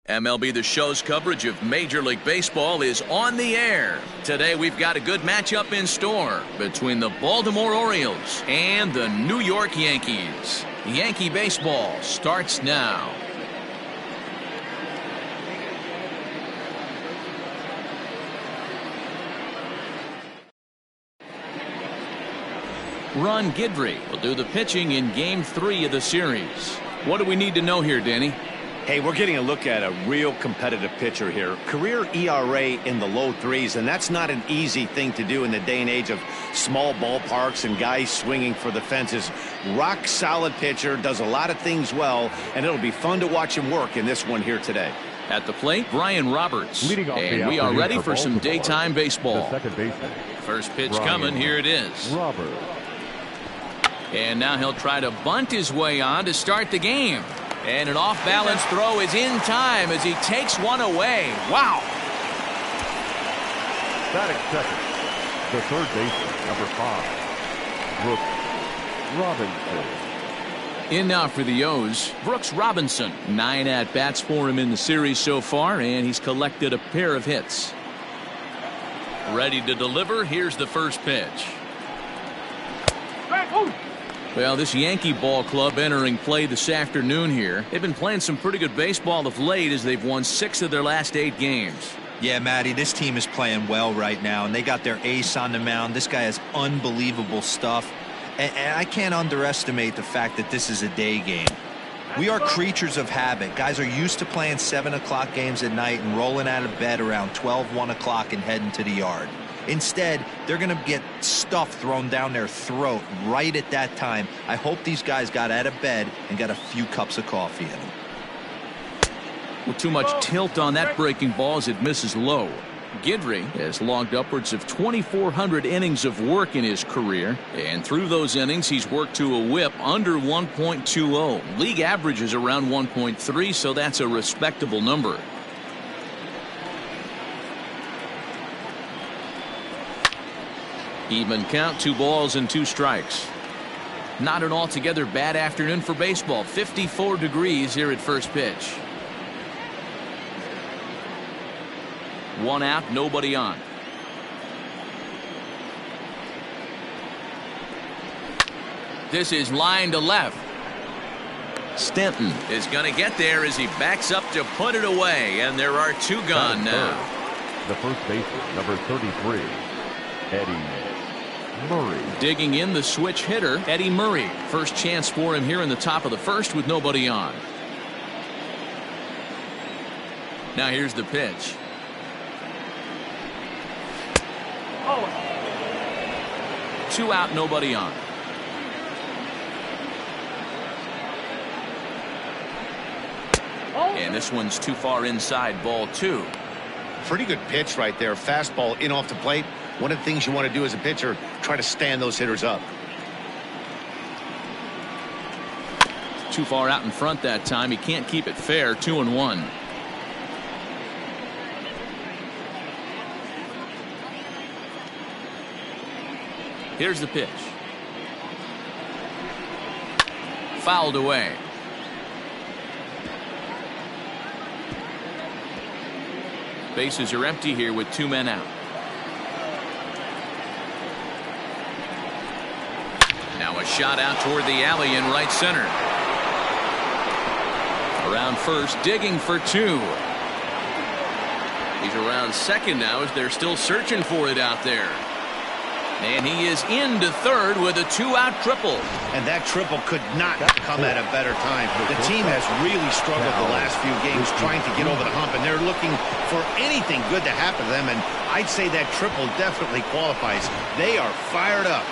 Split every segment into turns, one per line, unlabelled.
MLB The Show's coverage of Major League Baseball is on the air. Today we've got a good matchup in store between the Baltimore Orioles and the New York Yankees. Yankee baseball starts now. Ron Guidry will do the pitching in Game 3 of the series. What do we need to know here, Danny?
Hey, we're getting a look at a real competitive pitcher here. Career ERA in the low threes, and that's not an easy thing to do in the day and age of small ballparks and guys swinging for the fences. Rock solid pitcher, does a lot of things well, and it'll be fun to watch him work in this one here today.
At the plate, Brian Roberts. And we are ready for some daytime baseball. First pitch coming, here it is.
Roberts.
And now he'll try to bunt his way on to start the game. And an off-balance throw is in time as he takes one away. Wow.
Batting second, the third baseman, number 5, Brooks Robinson.
In now for the O's, Brooks Robinson. 9 at-bats for him in the series so far, and he's collected a pair of hits. Ready to deliver. Here's the first pitch. Well, this Yankee ball club entering play this afternoon here. They've been playing some pretty good baseball of late as they've won 6 of their last 8 games.
Yeah, Matty, this team is playing well right now, and they got their ace on the mound. This guy has unbelievable stuff, and I can't underestimate the fact that this is a day game. We are creatures of habit. Guys are used to playing 7 o'clock games at night and rolling out of bed around 12, 1 o'clock and heading to the yard. Instead, they're going to get stuff thrown down their throat right at that time. I hope these guys got out of bed and got a few cups of coffee in them.
Well, too much tilt on that breaking ball as it misses low. Guidry has logged upwards of 2,400 innings of work in his career, and through those innings he's worked to a whip under 1.20. League average is around 1.3, so that's a respectable number. Even count, 2 balls and 2 strikes. Not an altogether bad afternoon for baseball. 54 degrees here at first pitch. 1 out, nobody on. This is line to left. Stanton is going to get there as he backs up to put it away, and there are 2 gone now.
The first baseman, number 33, Eddie Murray.
Digging in, the switch hitter, Eddie Murray. First chance for him here in the top of the first with nobody on. Now here's the pitch. Oh. 2 out, nobody on. And this one's too far inside, ball 2.
Pretty good pitch right there. Fastball in off the plate. One of the things you want to do as a pitcher, try to stand those hitters up.
Too far out in front that time. He can't keep it fair. 2-1. Here's the pitch. Fouled away. Bases are empty here with 2 men out. Now a shot out toward the alley in right center. Around first, digging for 2. He's around second now as they're still searching for it out there. And he is into third with a 2-out triple.
And that triple could not come at a better time. The team has really struggled the last few games trying to get over the hump, and they're looking for anything good to happen to them, and I'd say that triple definitely qualifies. They are fired up.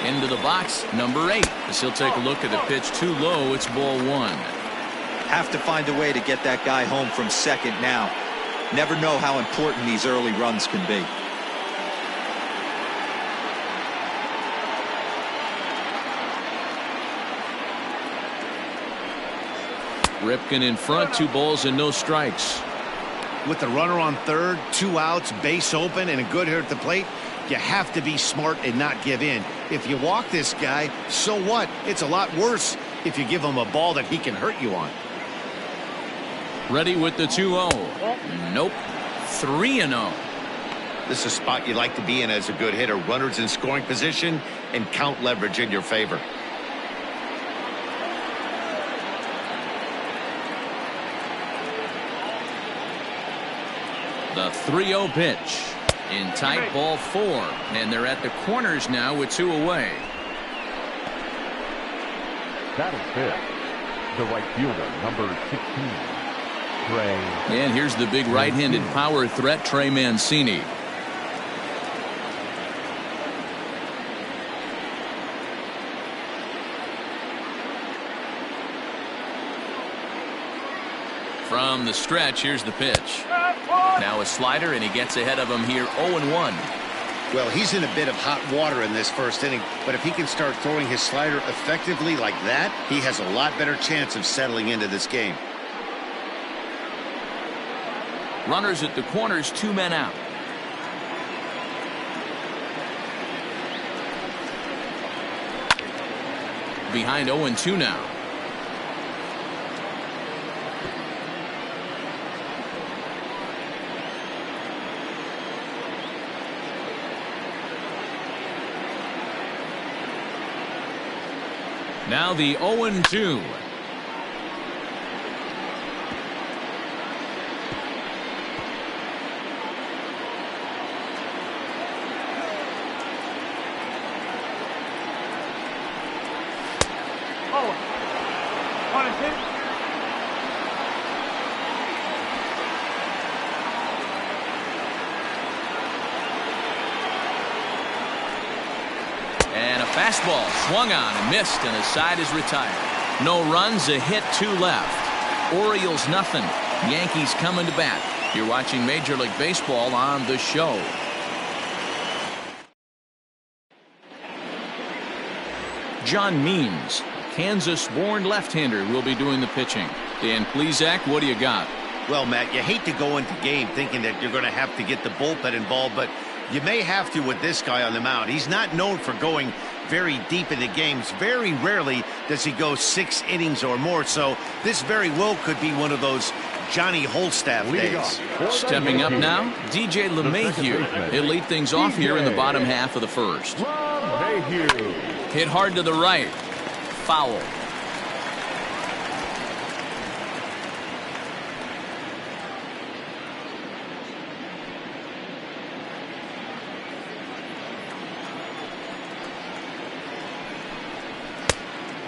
Into the box, number 8. As he'll take a look at the pitch too low, it's ball 1.
Have to find a way to get that guy home from second now. Never know how important these early runs can be.
Ripken in front, 2 balls and no strikes.
With the runner on third, 2 outs, base open, and a good hitter at the plate, you have to be smart and not give in. If you walk this guy, so what? It's a lot worse if you give him a ball that he can hurt you on.
Ready with the 2-0. Nope. 3-0.
This is a spot you like to be in as a good hitter. Runners in scoring position and count leverage in your favor.
The 3-0 pitch. In tight, ball 4. And they're at the corners now with 2 away.
That is fifth. The right fielder, number 16. Trey.
And here's the big right-handed power threat, Trey Mancini. From the stretch, here's the pitch. Now a slider, and he gets ahead of him here, 0-1.
Well, he's in a bit of hot water in this first inning, but if he can start throwing his slider effectively like that, he has a lot better chance of settling into this game.
Runners at the corners, 2 men out. Behind 0-2 now. Now the 0-2. And a fastball swung on and missed, and the side is retired. No runs, a hit, 2 left. Orioles nothing. Yankees coming to bat. You're watching Major League Baseball on The Show. John Means, Kansas-born left-hander, will be doing the pitching. Dan Plesac, what do you got?
Well, Matt, you hate to go into game thinking that you're going to have to get the bullpen involved, but you may have to with this guy on the mound. He's not known for going very deep into games. Very rarely does he go 6 innings or more, so this very well could be one of those Johnny Holstaff days.
Stepping up now, DJ LeMahieu. He'll lead things off here in the bottom half of the first. Hit hard to the right. Foul.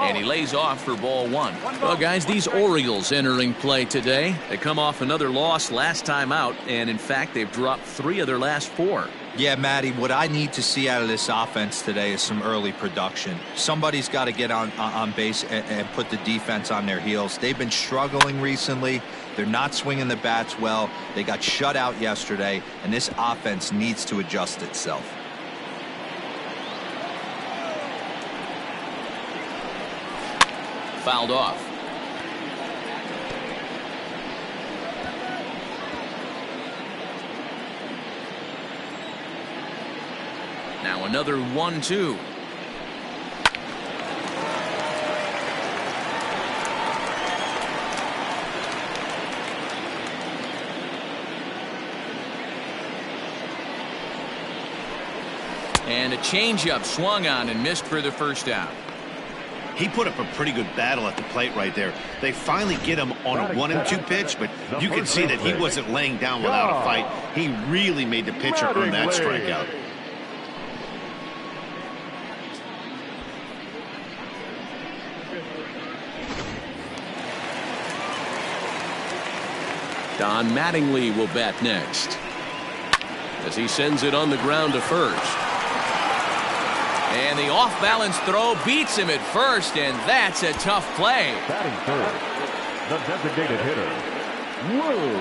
And he lays off for ball 1. Well, guys, these Orioles entering play today. They come off another loss last time out, and in fact, they've dropped 3 of their last 4.
Yeah, Matty, what I need to see out of this offense today is some early production. Somebody's got to get on base and put the defense on their heels. They've been struggling recently. They're not swinging the bats well. They got shut out yesterday, and this offense needs to adjust itself.
Fouled off. Now another 1-2. And a changeup swung on and missed for the first out.
He put up a pretty good battle at the plate right there. They finally get him on a 1-2 pitch, but you can see that he wasn't laying down without a fight. He really made the pitcher earn that strikeout.
Don Mattingly will bat next as he sends it on the ground to first. And the off-balance throw beats him at first, and that's a tough play.
Batting third, the designated hitter, Lou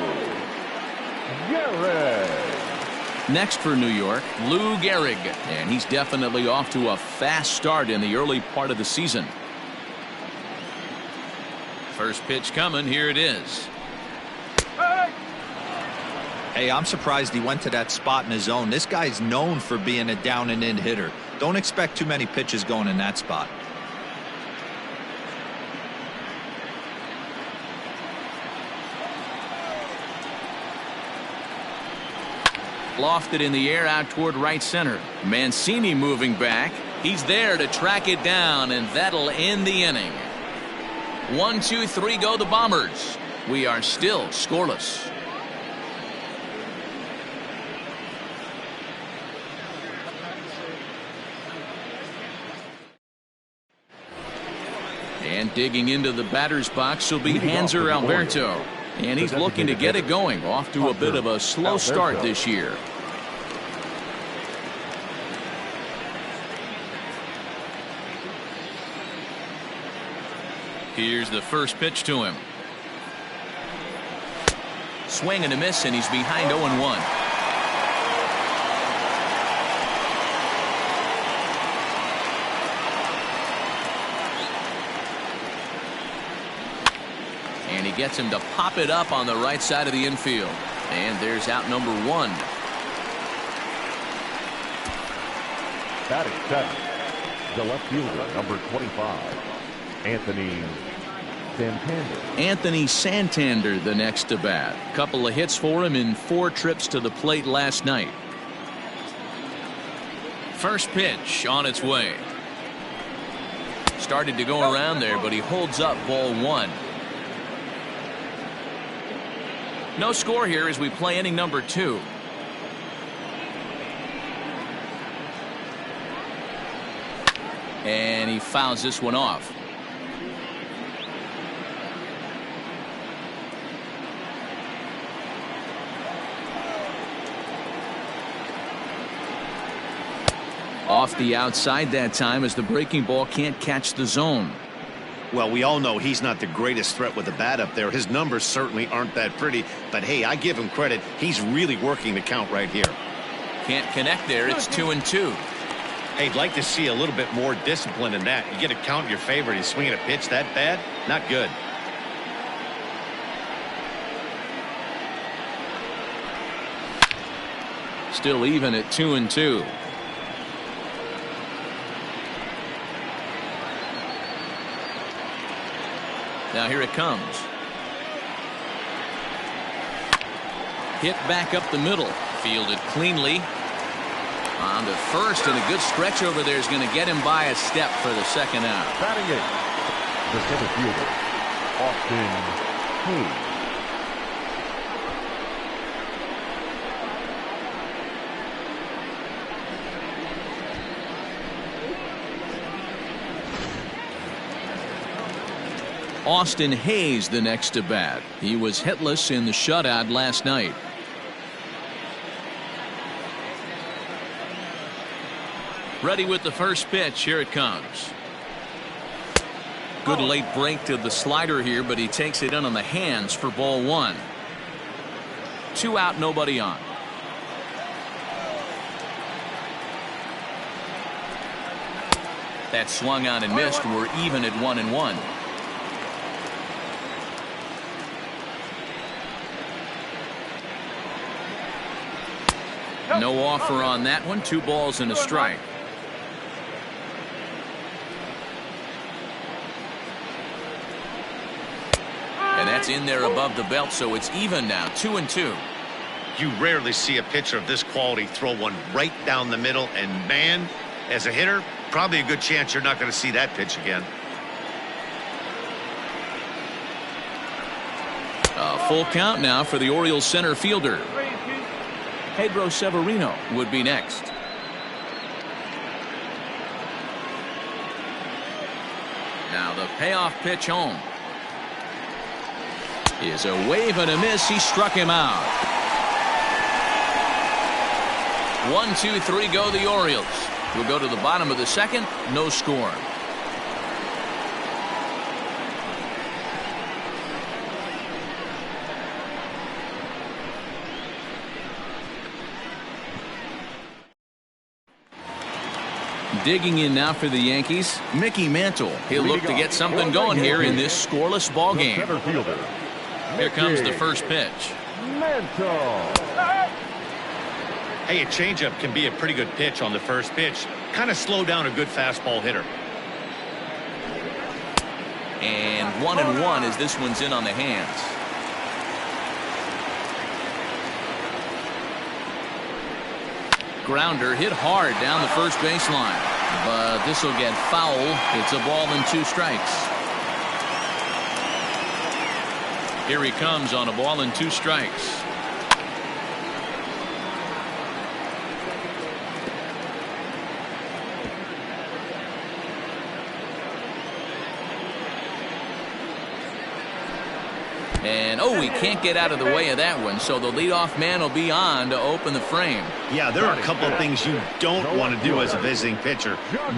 Gehrig.
Next for New York, Lou Gehrig, and he's definitely off to a fast start in the early part of the season. First pitch coming, here it is.
Hey, I'm surprised he went to that spot in his zone. This guy's known for being a down-and-in hitter. Don't expect too many pitches going in that spot.
Lofted in the air out toward right center. Mancini moving back. He's there to track it down, and that'll end the inning. 1, 2, 3 go the Bombers. We are still scoreless. And digging into the batter's box will be Hanser Alberto. And he's looking to get it going. Off to a bit of a slow start this year. Here's the first pitch to him. Swing and a miss, and he's behind 0-1. And he gets him to pop it up on the right side of the infield. And there's out number 1.
Batting seventh, the left fielder, number 25, Anthony Santander.
Anthony Santander, the next to bat. Couple of hits for him in 4 trips to the plate last night. First pitch on its way. Started to go around there, but he holds up ball 1. No score here as we play inning number 2. And he fouls this one off. Off the outside that time as the breaking ball can't catch the zone.
Well, we all know he's not the greatest threat with the bat up there. His numbers certainly aren't that pretty. But, hey, I give him credit. He's really working the count right here.
Can't connect there. It's 2-2.
Hey, I'd like to see a little bit more discipline in that. You get a count in your favor and he's swinging a pitch that bad? Not good.
Still even at 2-2. Now here it comes. Hit back up the middle. Fielded cleanly. On to first, and a good stretch over there is going to get him by a step for the second out.
Batting eighth, the center fielder, Austin Hayes.
Austin Hayes the next to bat. He was hitless in the shutout last night. Ready with the first pitch. Here it comes. Good late break to the slider here, but he takes it in on the hands for ball 1. 2 out, nobody on. That swung on and missed. We're even at 1-1. No offer on that one. 2 balls and a strike. And that's in there above the belt, so it's even now. 2-2.
You rarely see a pitcher of this quality throw one right down the middle, and man, as a hitter, probably a good chance you're not going to see that pitch again.
A full count now for the Orioles center fielder. Pedro Severino would be next. Now the payoff pitch home is a wave and a miss. He struck him out. 1, 2, 3 go the Orioles. We'll go to the bottom of the second. No score. Digging in now for the Yankees, Mickey Mantle. He'll look to get something going here in this scoreless ball game. Here comes the first pitch.
Hey, a changeup can be a pretty good pitch on the first pitch. Kind of slow down a good fastball hitter.
And 1-1 as this one's in on the hands. grounder hit hard down the first baseline. But this will get foul. It's a ball and 2 strikes. Here he comes on a ball and 2 strikes. And oh, he can't get out of the way of that one, so the leadoff man will be on to open the frame.
Yeah, there are a couple of things you don't want to do as a visiting pitcher.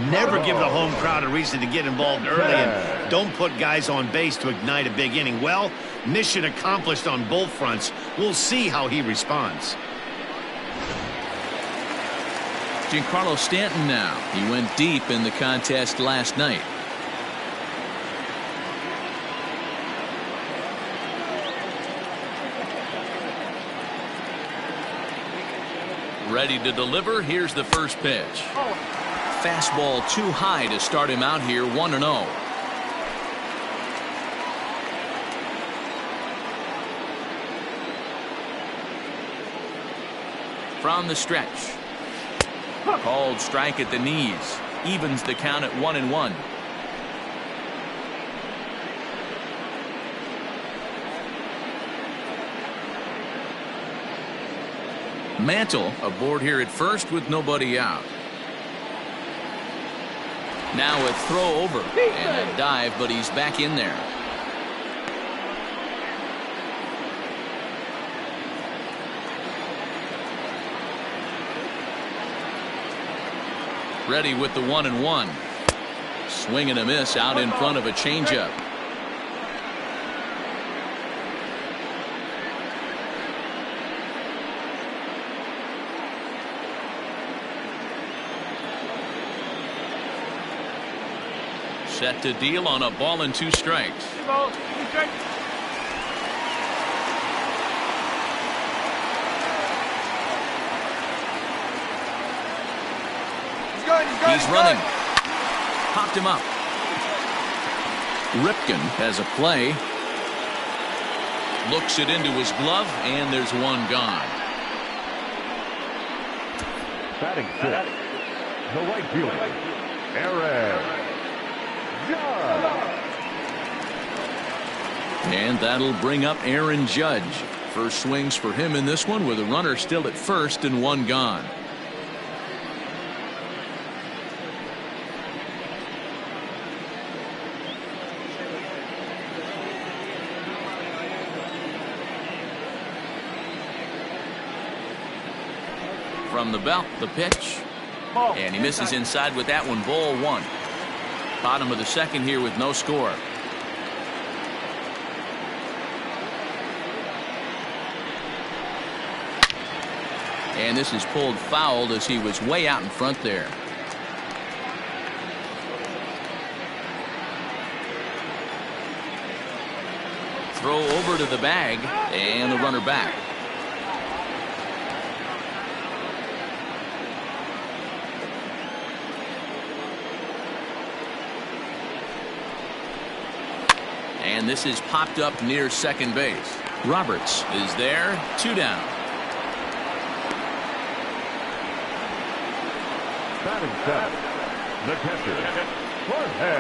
Never give the home crowd a reason to get involved early, and don't put guys on base to ignite a big inning. Well, mission accomplished on both fronts. We'll see how he responds.
Giancarlo Stanton now. He went deep in the contest last night. Ready to deliver. Here's the first pitch. Fastball too high to start him out here, 1-0. From the stretch. Called strike at the knees. Evens the count at 1-1. Mantle aboard here at first with nobody out. Now a throw over and a dive, but he's back in there. Ready with the 1-1. Swing and a miss out in front of a changeup. Set to deal on a ball and 2 strikes. He's running. Popped him up. Ripken has a play. Looks it into his glove, and there's one gone.
Batting 6, the right fielder, Aaron.
And that'll bring up Aaron Judge. First swings for him in this one with a runner still at first and 1 gone. From the belt, the pitch. And he misses inside with that one. Ball 1. Bottom of the second here with no score. And this is pulled foul as he was way out in front there. Throw over to the bag and the runner back. And this is popped up near second base. Roberts is there. 2 down.
Batting 7, the catcher, Jorge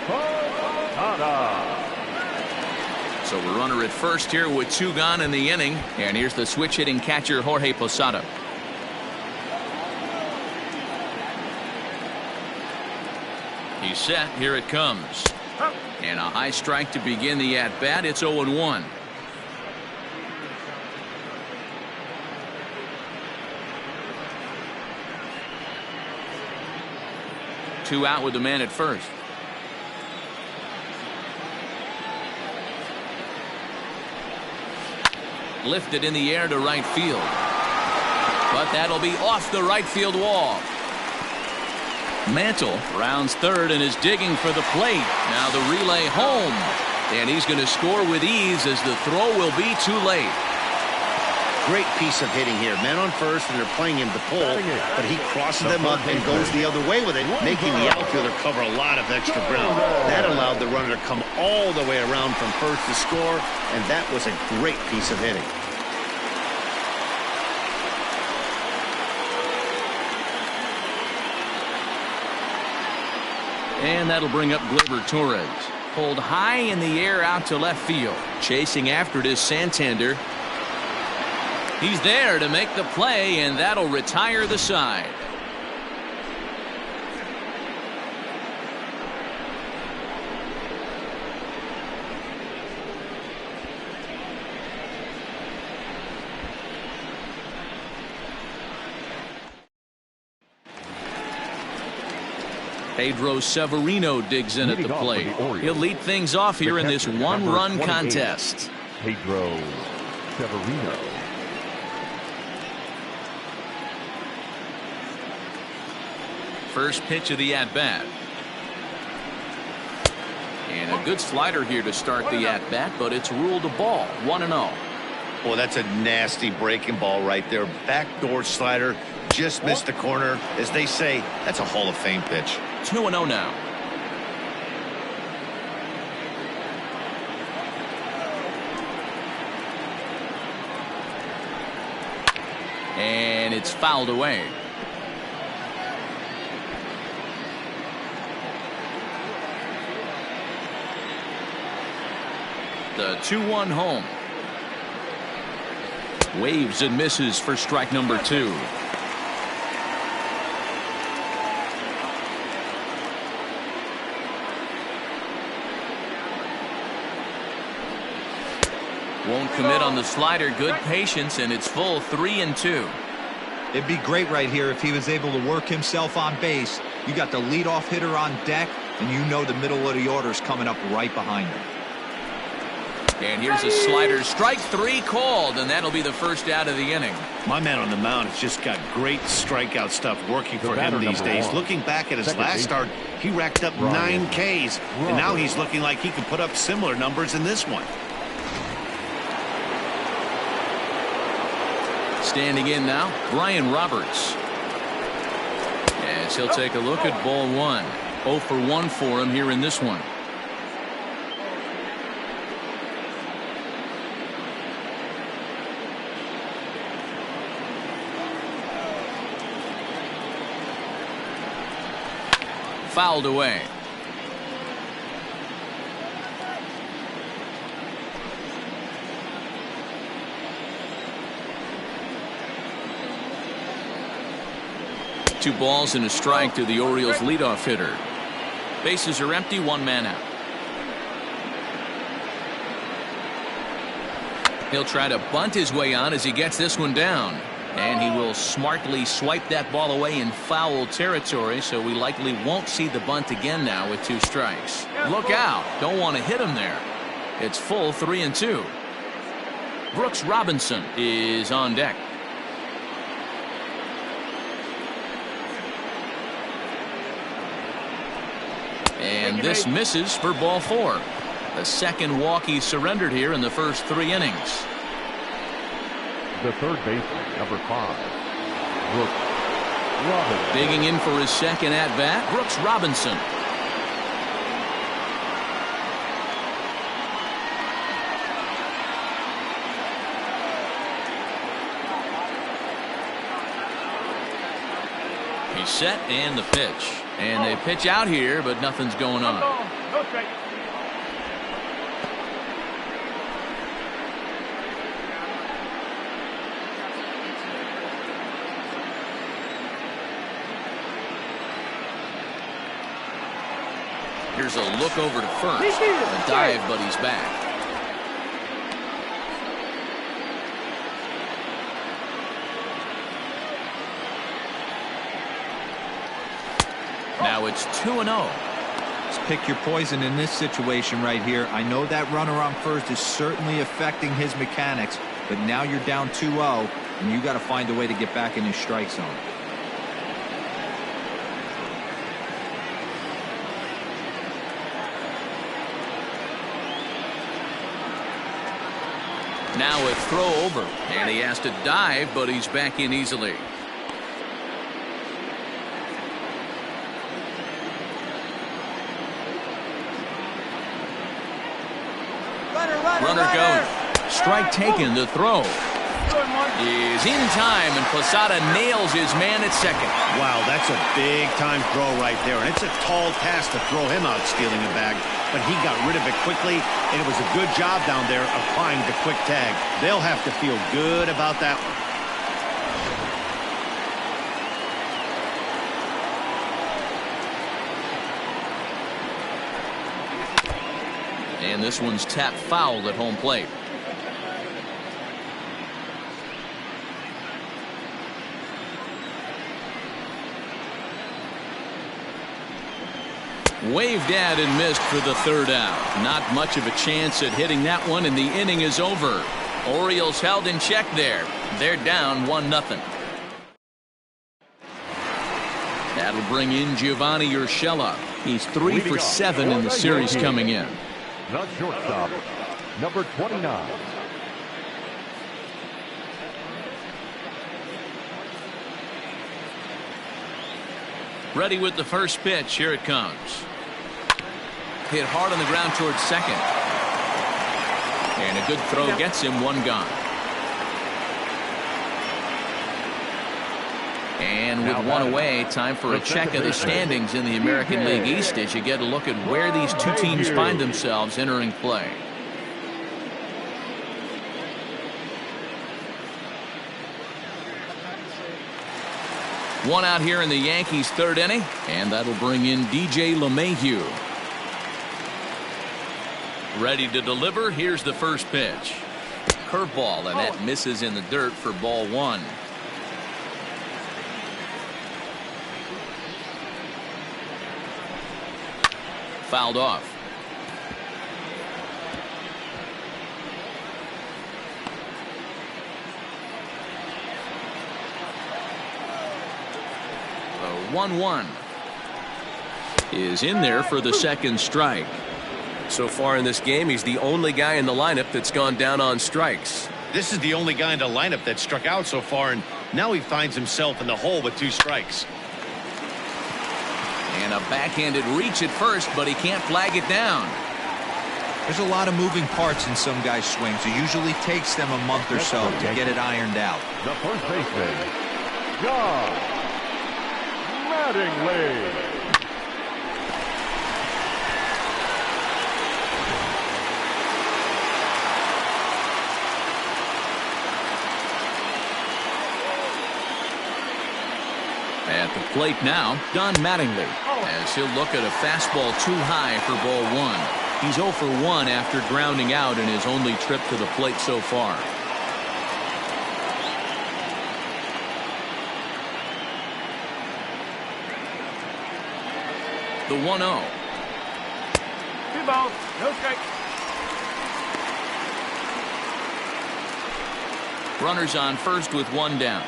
Posada.
So a runner at first here with 2 gone in the inning. And here's the switch hitting catcher Jorge Posada. He's set. Here it comes. And a high strike to begin the at-bat. It's 0-1. Two out with the man at first. Lifted in the air to right field. But that'll be off the right field wall. Mantle rounds third and is digging for the plate. Now the relay home. And he's going to score with ease as the throw will be too late.
Great piece of hitting here. Men on first, and they're playing him to pull, but he crosses them up and goes the other way with it, making the outfielder cover a lot of extra ground. That allowed the runner to come all the way around from first to score, and that was a great piece of hitting.
And that'll bring up Gleyber Torres. Pulled high in the air out to left field. Chasing after it is Santander. He's there to make the play, and that'll retire the side. Pedro Severino digs in at the plate. He'll lead things off here in this one-run contest.
Pedro Severino.
First pitch of the at-bat. And a good slider here to start the at-bat, but it's ruled a ball. 1-0.
Well, that's a nasty breaking ball right there. Backdoor slider. Just missed the corner. As they say, that's a Hall of Fame pitch.
2-0 now. And it's fouled away. The 2-1 home. Waves and misses for strike number 2. Won't commit on the slider. Good patience, and it's full 3-2.
It'd be great right here if he was able to work himself on base. You got the leadoff hitter on deck, and you know the middle of the order is coming up right behind him.
And here's a slider. Strike 3 called, and that'll be the first out of the inning.
My man on the mound has just got great strikeout stuff working for him these days. Looking back at his last start, he racked up 9 Ks, and now he's looking like he can put up similar numbers in this one.
Standing in now, Brian Roberts. As he'll take a look at ball 1. 0 for 1 for him here in this one. Fouled away. Two balls and a strike to the Orioles leadoff hitter. Bases are empty, 1 man out. He'll try to bunt his way on as he gets this one down. And he will smartly swipe that ball away in foul territory, so we likely won't see the bunt again now with 2 strikes. Look out. Don't want to hit him there. It's full 3-2. Brooks Robinson is on deck. And this misses for ball 4. The second walk he surrendered here in the first 3 innings.
The third baseman, number 5, Brooks Robinson.
Digging in for his second at-bat, Brooks Robinson. He's set and the pitch. And they pitch out here, but nothing's going on.
No strike.
Here's a look over to first. A dive, but he's back. Now it's 2-0.
Let's pick your poison in this situation right here. I know that runner on first is certainly affecting his mechanics, but now you're down 2-0, and you got to find a way to get back in his strike zone.
Now a throw over, and he has to dive, but he's back in easily. Runner goes. Strike taken, the throw. is in time, and Posada nails his man at second.
Wow, that's a big-time throw right there, and it's a tall task to throw him out stealing a bag, but he got rid of it quickly, and it was a good job down there applying the quick tag. They'll have to feel good about that one.
And this one's tapped foul at home plate. Waved at and missed for the third out. Not much of a chance at hitting that one, and the inning is over. Orioles held in check there. They're down 1-0. That'll bring in Giovanni Urshela. He's 3 for 7 in the series coming in.
The shortstop, number 29.
Ready with the first pitch. Here it comes. Hit hard on the ground towards second. And a good throw gets him one gone. And with one away, time for a check of the standings in the American League East as you get a look at where these two teams find themselves entering play. One out here in the Yankees' third inning, and that'll bring in DJ LeMahieu. Ready to deliver. Here's the first pitch. Curveball, and that misses in the dirt for ball one. Fouled off. The 1-1 is in there for the second strike.
So far in this game, he's the only guy in the lineup that's gone down on strikes.
This is the only guy in the lineup that struck out so far, and now he finds himself in the hole with 2 strikes.
And a backhanded reach at first, but he can't flag it down.
There's a lot of moving parts in some guys' swings. It usually takes them a month or so to get it ironed out.
The first baseman, John Mattingly.
At the plate now, Don Mattingly, as he'll look at a fastball too high for ball one. He's 0 for 1 after grounding out in his only trip to the plate so far. The 1-0.
2 balls, no strike.
Runners on first with 1 down.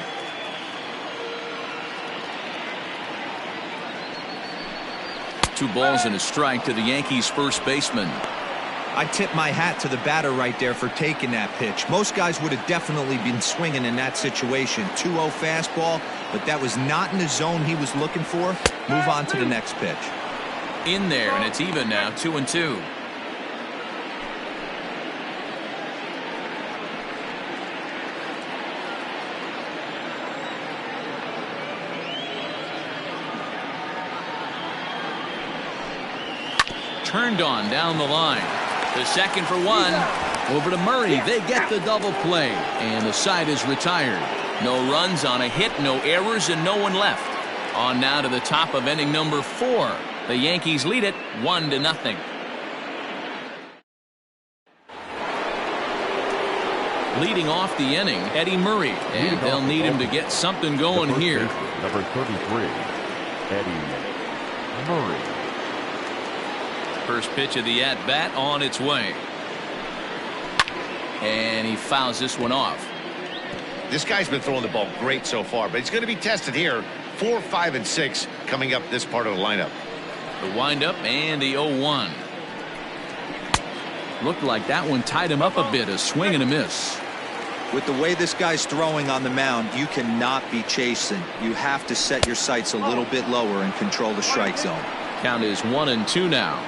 Two balls and a strike to the Yankees first baseman.
I tip my hat to the batter right there for taking that pitch. Most guys would have definitely been swinging in that situation. 2-0 fastball, but that was not in the zone he was looking for. Move on to the next pitch.
In there, and it's even now, 2-2. Turned on down the line. The second for 1. Over to Murray. They get the double play. And the side is retired. No runs on a hit, no errors, and no one left. On now to the top of inning number 4. The Yankees lead it 1-0. Leading off the inning, Eddie Murray. And they'll need him to get something going here.
Number 33, Eddie Murray.
First pitch of the at-bat on its way. And he fouls this one off.
This guy's been throwing the ball great so far, but he's going to be tested here. 4, 5, and 6 coming up this part of the lineup.
The windup and the 0-1. Looked like that one tied him up a bit. A swing and a miss.
With the way this guy's throwing on the mound, you cannot be chasing. You have to set your sights a little bit lower and control the strike zone.
Count is 1-2 now.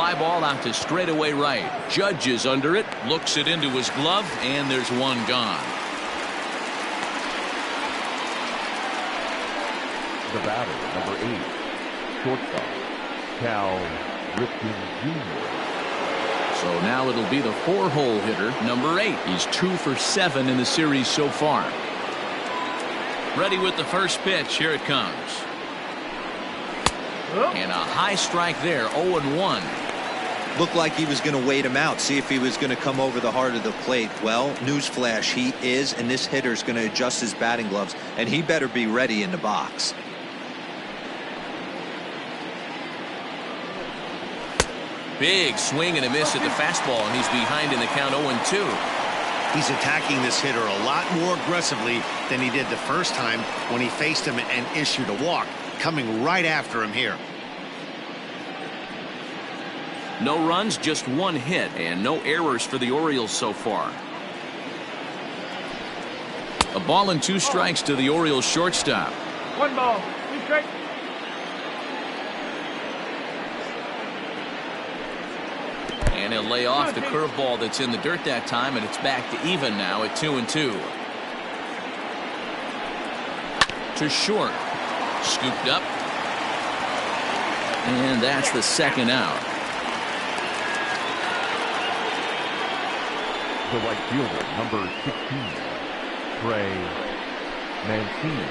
fly ball out to straightaway right. Judge is under it, looks it into his glove, and there's one gone.
The batter, number 8, shortstop, Cal Ripken Jr.
So now it'll be the 4-hole hitter, number 8. He's 2 for 7 in the series so far. Ready with the first pitch. Here it comes. And a high strike there, 0-1.
Looked like he was going to wait him out, see if he was going to come over the heart of the plate. Well, newsflash, he is, and this hitter's going to adjust his batting gloves, and he better be ready in the box.
Big swing and a miss at the fastball, and he's behind in the count 0-2.
He's attacking this hitter a lot more aggressively than he did the first time when he faced him and issued a walk. Coming right after him here.
No runs, just 1 hit, and no errors for the Orioles so far. A ball and 2 strikes to the Orioles shortstop.
1 ball, 2 strikes.
And he'll lay off the curveball that's in the dirt that time, and it's back to even now at 2-2. To short. Scooped up. And that's the second out.
The right fielder, number 16, Trey Mancini.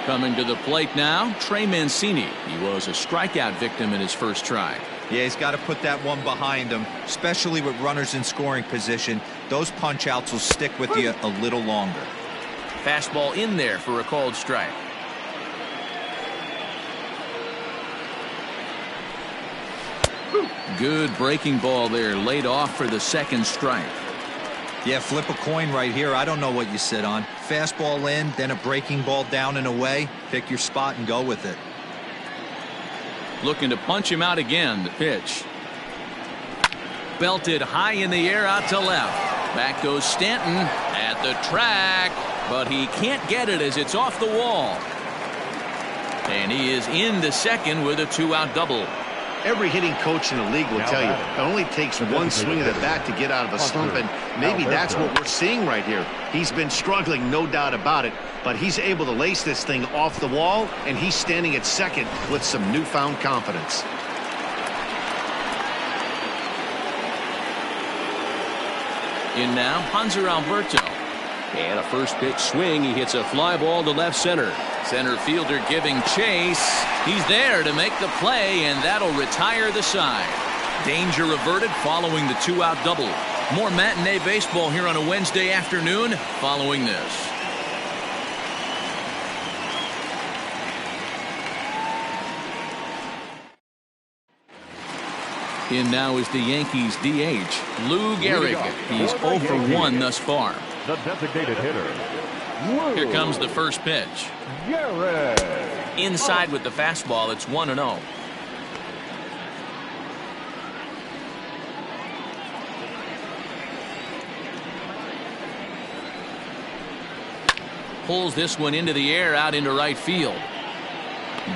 Coming to the plate now, Trey Mancini. He was a strikeout victim in his first try.
Yeah, he's got to put that one behind him, especially with runners in scoring position. Those punch-outs will stick with you a little longer.
Fastball in there for a called strike. Good breaking ball there, laid off for the second strike.
Yeah, flip a coin right here. I don't know what you sit on. Fastball in, then a breaking ball down and away. Pick your spot and go with it.
Looking to punch him out again. The pitch. Belted high in the air out to left. Back goes Stanton at the track, but he can't get it as it's off the wall. And he is into second with a 2-out double.
Every hitting coach in the league will tell you it only takes one swing of the bat to get out of a slump, and maybe that's what we're seeing right here. He's been struggling, no doubt about it, but he's able to lace this thing off the wall, and he's standing at second with some newfound confidence.
In now, Hanser Alberto. And a first pitch swing. He hits a fly ball to left center. Center fielder giving chase. He's there to make the play, and that'll retire the side. Danger averted following the 2-out double. More matinee baseball here on a Wednesday afternoon following this. In now is the Yankees DH, Lou Gehrig. He's 0 for 1 thus far.
The designated hitter.
Here comes the first pitch.
Gehrig.
Inside with the fastball, it's 1-0. Pulls this one into the air out into right field.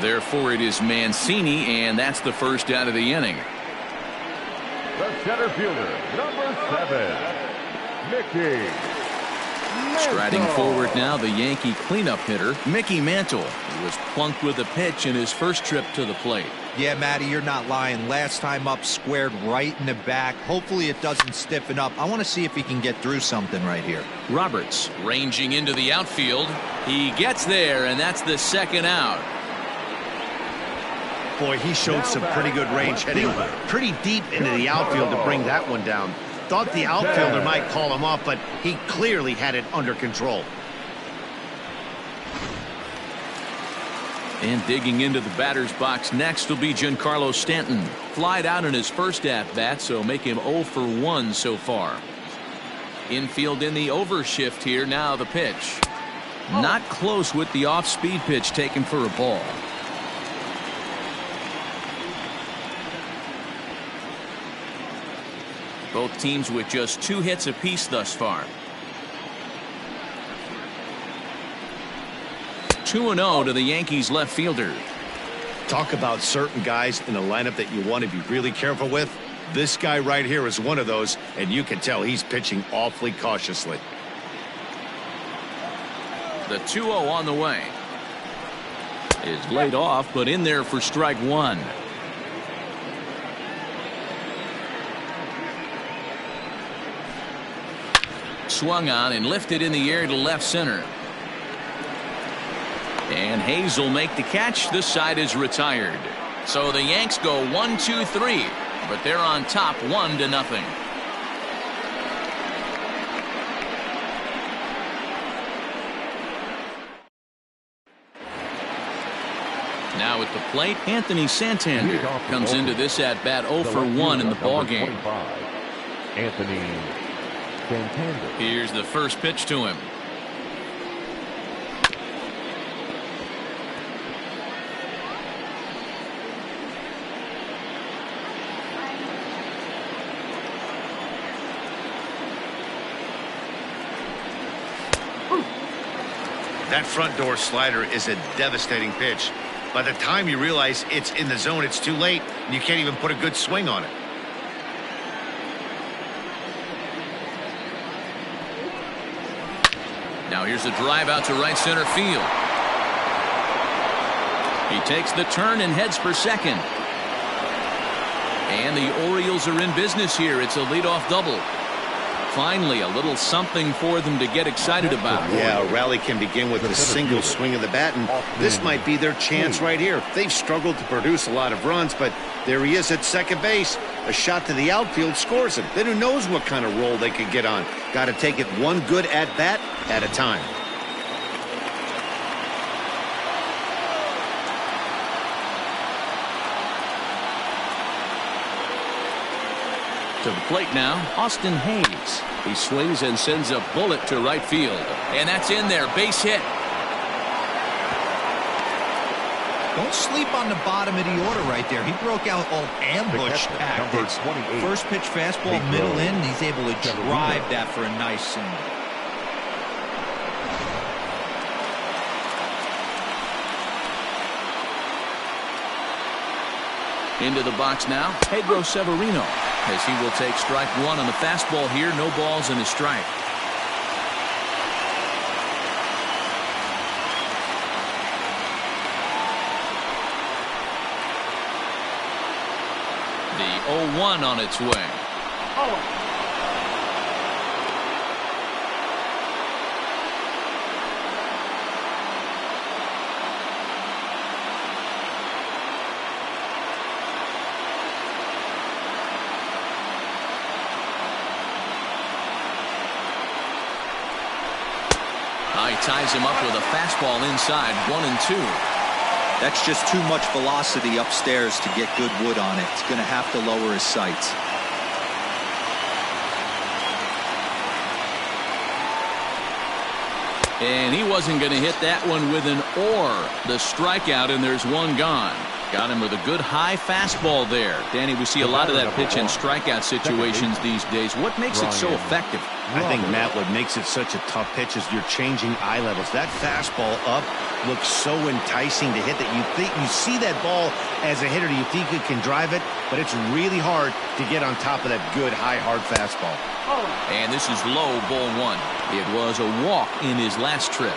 Therefore, it is Mancini, and that's the first out of the inning.
The center fielder, number 7, Mickey
Striding
Mantle.
forward now, the Yankee cleanup hitter, Mickey Mantle. He was plunked with a pitch in his first trip to the plate.
Yeah, Matty, you're not lying. Last time up, squared right in the back. Hopefully it doesn't stiffen up. I want to see if he can get through something right here.
Roberts ranging into the outfield. He gets there, and that's the second out.
Boy, he showed some pretty good range, heading pretty deep into the outfield to bring that one down. Thought the outfielder might call him up, but he clearly had it under control.
And digging into the batter's box next will be Giancarlo Stanton. Flied out in his first at-bat, so make him 0 for 1 so far. Infield in the overshift here. Now the pitch. Not close with the off-speed pitch taken for a ball. Both teams with just 2 hits apiece thus far. 2-0 to the Yankees left fielder.
Talk about certain guys in the lineup that you want to be really careful with. This guy right here is one of those, and you can tell he's pitching awfully cautiously.
The 2-0 on the way. Is laid off, but in there for strike one. Swung on and lifted in the air to left center. And Hayes will make the catch. This side is retired. So the Yanks go 1-2-3, but they're on top 1-0. Now at the plate, Anthony Santander comes into this at bat 0 for 1 in the ballgame.
Anthony Santander.
Here's the first pitch to him.
That front door slider is a devastating pitch. By the time you realize it's in the zone, it's too late, and you can't even put a good swing on it.
Now here's a drive out to right center field. He takes the turn and heads for second. And the Orioles are in business here. It's a leadoff double. Finally, a little something for them to get excited about.
Yeah, a rally can begin with a single swing of the bat, and this might be their chance right here. They've struggled to produce a lot of runs, but there he is at second base. A shot to the outfield scores him. Then who knows what kind of roll they could get on. Got to take it one good at-bat at a time.
To the plate now, Austin Hayes. He swings and sends a bullet to right field. And that's in there, base hit.
Don't sleep on the bottom of the order right there. He broke out all ambush tactics. First pitch fastball, middle in. He's able to drive that for a nice single.
Into the box now, Pedro Severino, as he will take strike one on the fastball here. No balls and a strike. The 0-1 on its way. He ties him up with a fastball inside, 1-2.
That's just too much velocity upstairs to get good wood on it. It's going to have to lower his sights.
And he wasn't going to hit that one with an the strikeout, and there's one gone. Got him with a good high fastball there. Danny, we see a lot of that pitch in strikeout situations these days. What makes it so effective?
I think, Matt, what makes it such a tough pitch is you're changing eye levels. That fastball up looks so enticing to hit that you see that ball as a hitter, you think you can drive it, but it's really hard to get on top of that good high hard fastball.
And this is low, ball one. It was a walk in his last trip.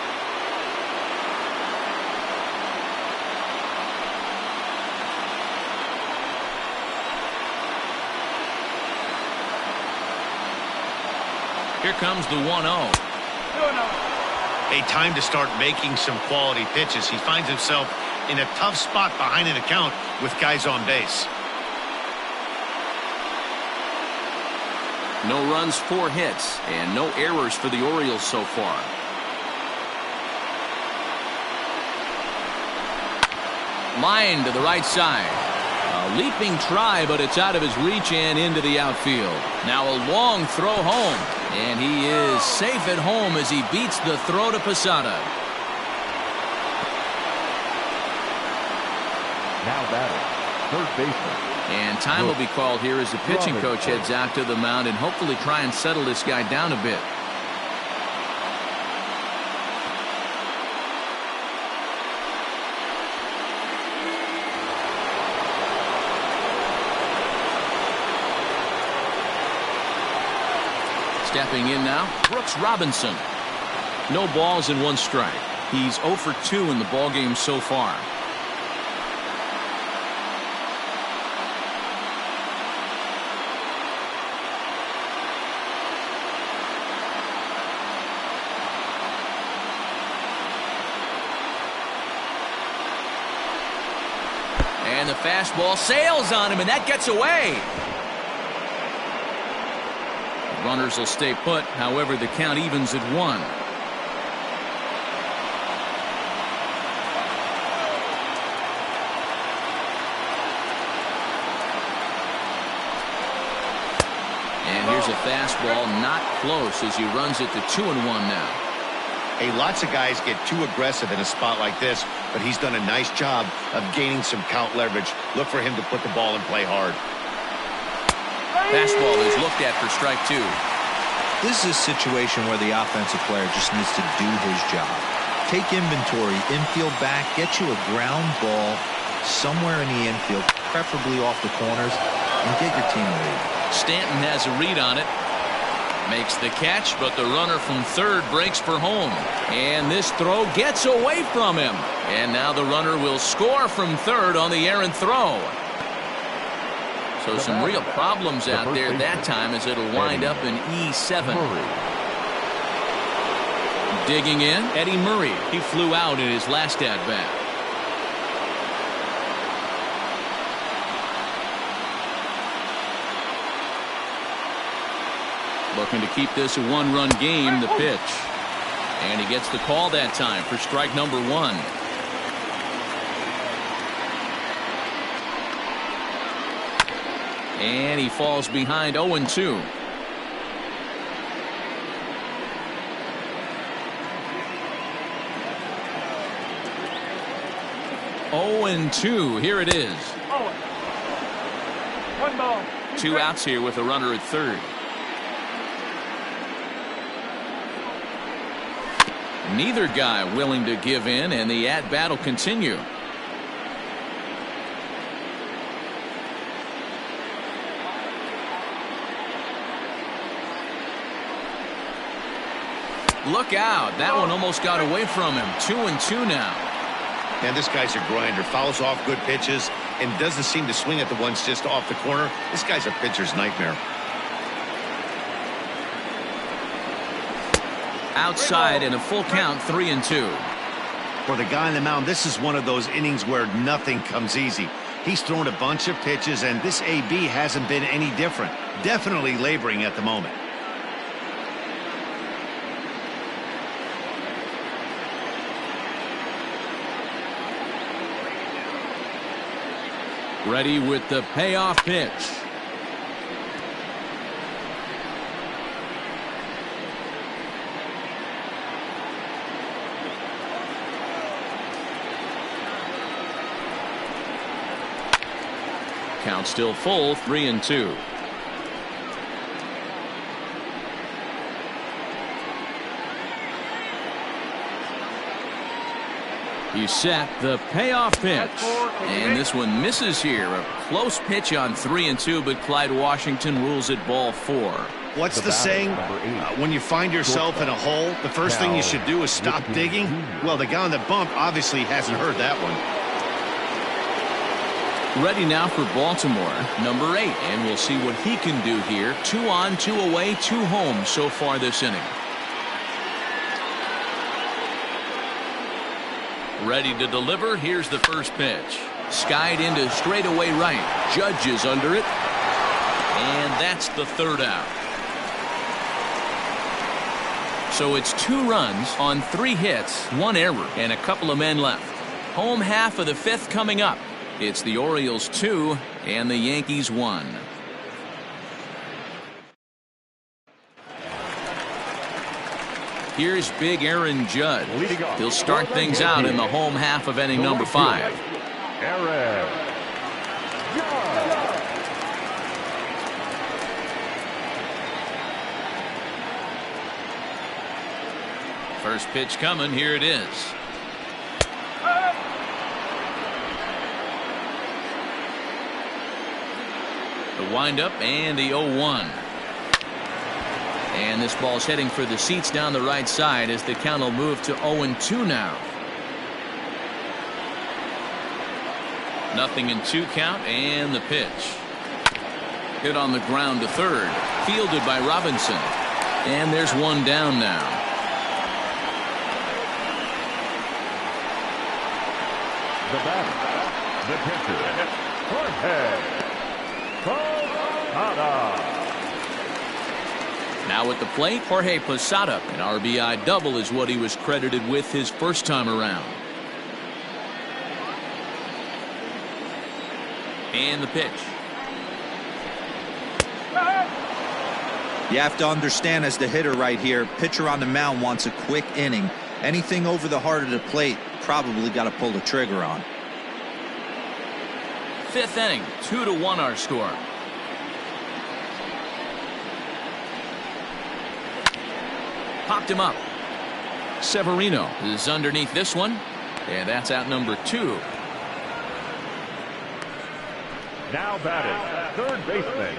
Here comes the 1-0.
A time to start making some quality pitches. He finds himself in a tough spot behind an account with guys on base.
No runs, 4 hits, and no errors for the Orioles so far. Line to the right side. A leaping try, but it's out of his reach and into the outfield. Now a long throw home, and he is safe at home as he beats the throw to Posada.
Now batting, third baseman.
And time will be called here as the pitching coach heads out to the mound and hopefully try and settle this guy down a bit. Stepping in now, Brooks Robinson. No balls and 1 strike. He's 0 for 2 in the ballgame so far. And the fastball sails on him, and that gets away. Runners will stay put. However, the count evens at 1. And here's a fastball not close as he runs it to 2-1 now.
Hey, lots of guys get too aggressive in a spot like this, but he's done a nice job of gaining some count leverage. Look for him to put the ball and play hard.
Fastball is looked at for strike 2.
This is a situation where the offensive player just needs to do his job. Take inventory, infield back, get you a ground ball somewhere in the infield, preferably off the corners, and get your team a lead.
Stanton has a read on it. Makes the catch, but the runner from third breaks for home. And this throw gets away from him. And now the runner will score from third on the errant throw. So some real problems out there that time as it'll wind up in E7. Digging in, Eddie Murray. He flew out in his last at-bat. Looking to keep this a 1-run game, the pitch. And he gets the call that time for strike number 1. And he falls behind 0-2. Here it is.
1 ball.
2 outs here with a runner at third. Neither guy willing to give in, and the at-bat will continue. Look out. That one almost got away from him. 2-2 now.
Man, this guy's a grinder. Fouls off good pitches and doesn't seem to swing at the ones just off the corner. This guy's a pitcher's nightmare.
Outside and a full count, 3-2.
For the guy on the mound, this is one of those innings where nothing comes easy. He's thrown a bunch of pitches, and this AB hasn't been any different. Definitely laboring at the moment.
Ready with the payoff pitch. Count still full, 3-2. He's set the payoff pitch. And this one misses here. A close pitch on 3-2, but Clyde Washington rules it ball 4.
What's the saying? When you find yourself in a hole, the first thing you should do is stop digging. Well, the guy on the bump obviously hasn't heard that one.
Ready now for Baltimore, number 8, and we'll see what he can do here. 2 on, 2 away, 2 home so far this inning. Ready to deliver. Here's the first pitch. Skied into straightaway right. Judge is under it. And that's the 3rd out. So it's 2 runs on 3 hits, 1 error, and a couple of men left. Home half of the 5th coming up. It's the Orioles 2 and the Yankees 1. Here's big Aaron Judge. He'll start things out in the home half of inning number 5.
Aaron Judge.
First pitch coming. Here it is. The windup and the 0-1. And this ball's heading for the seats down the right side as the count will move to 0-2 now. 0-2 count, and the pitch. Hit on the ground to third. Fielded by Robinson. And there's one down now.
The batter, the pitcher, Jorge Posada.
Now at the plate, Jorge Posada. An RBI double is what he was credited with his first time around. And the pitch.
You have to understand, as the hitter right here, pitcher on the mound wants a quick inning. Anything over the heart of the plate, probably got to pull the trigger on.
Fifth inning, 2-1 our score. Popped him up. Severino is underneath this one, and that's out number 2.
Now batting, third baseman,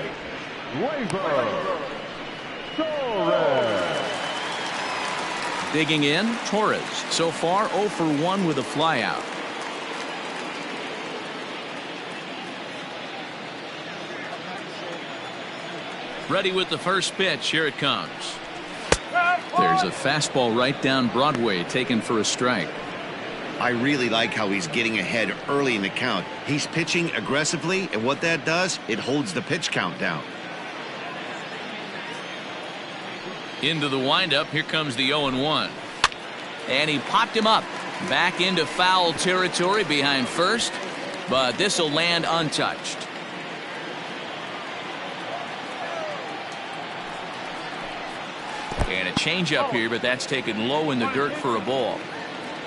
Gleyber Torres.
Digging in, Torres. So far 0 for 1 with a flyout. Ready with the first pitch. Here it comes. There's a fastball right down Broadway, taken for a strike.
I really like how he's getting ahead early in the count. He's pitching aggressively, and what that does, it holds the pitch count down.
Into the windup. Here comes the 0-1. And he popped him up. Back into foul territory behind first. But this will land untouched. And a changeup here, but that's taken low in the dirt for a ball.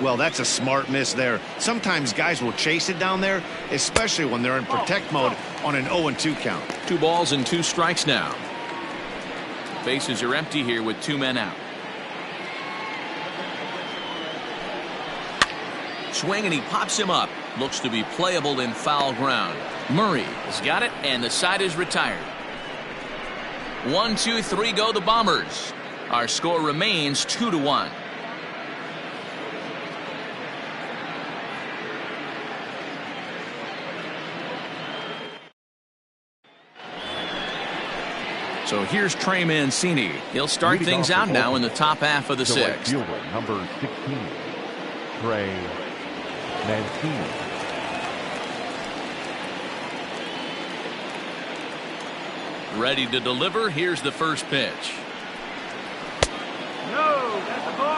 Well, that's a smart miss there. Sometimes guys will chase it down there, especially when they're in protect mode on an 0-2 count.
2 balls and 2 strikes now. Bases are empty here with 2 men out. Swing, and he pops him up. Looks to be playable in foul ground. Murray has got it, and the side is retired. 1, 2, 3 go the Bombers. Our score remains 2-1. So here's Trey Mancini. He'll start things out now in the top half of the 6th.
Fielder, number 16, Trey Mancini.
Ready to deliver. Here's the first pitch.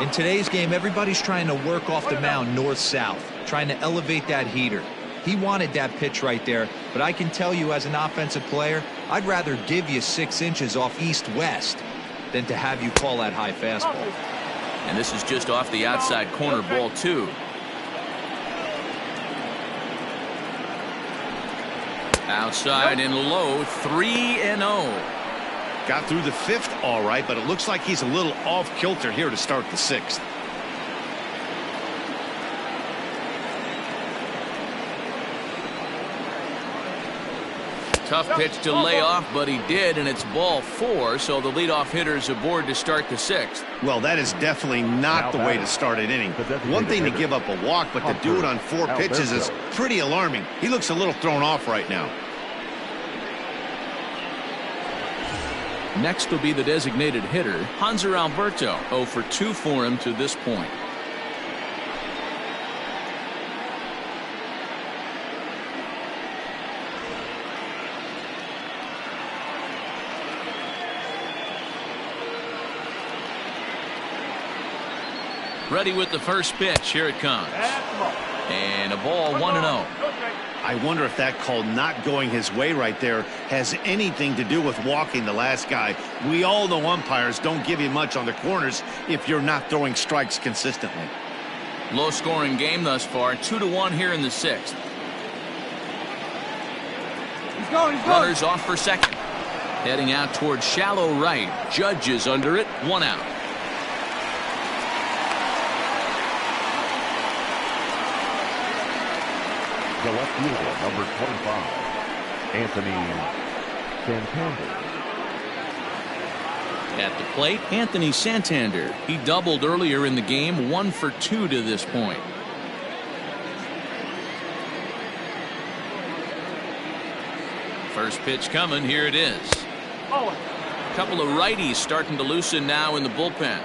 In today's game, everybody's trying to work off the mound north-south, trying to elevate that heater. He wanted that pitch right there, but I can tell you as an offensive player, I'd rather give you 6 inches off east-west than to have you call that high fastball.
And this is just off the outside corner, ball 2. Outside and low, 3-0.
Got through the 5th all right, but it looks like he's a little off kilter here to start the 6th.
Tough pitch to lay off, but he did, and it's ball 4, so the leadoff hitter is aboard to start the 6th.
Well, that is definitely not the way to start an inning. One thing to give up a walk, but to do it on 4 pitches is pretty alarming. He looks a little thrown off right now.
Next will be the designated hitter, Hanser Alberto. 0 for 2 for him to this point. Ready with the first pitch. Here it comes. And a ball, 1-0.
I wonder if that call not going his way right there has anything to do with walking the last guy. We all know umpires don't give you much on the corners if you're not throwing strikes consistently.
Low scoring game thus far. 2-1 here in the 6th.
He's going.
Runners off for second. Heading out towards shallow right. Judge is under it. 1 out.
The left fielder, number 25, Anthony Santander.
At the plate, Anthony Santander. He doubled earlier in the game, 1 for 2 to this point. First pitch coming. Here it is. A couple of righties starting to loosen now in the bullpen.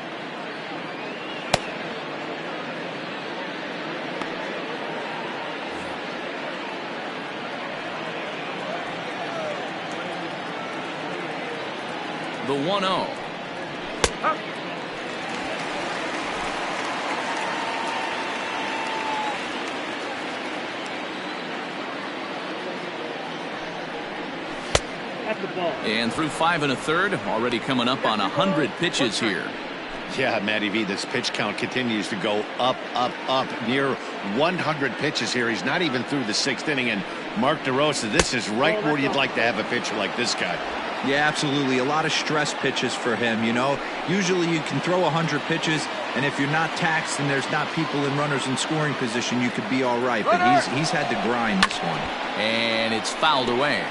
The 1-0. And through 5 1/3, already coming up on 100 pitches here.
Yeah, Matty V, this pitch count continues to go up, near 100 pitches here. He's not even through the 6th inning. And Mark DeRosa, this is right where you'd like to have a pitcher like this guy.
Yeah, absolutely. A lot of stress pitches for him, you know. Usually you can throw 100 pitches, and if you're not taxed and there's not people in runners in scoring position, you could be all right. But he's had to grind this one.
And it's fouled away.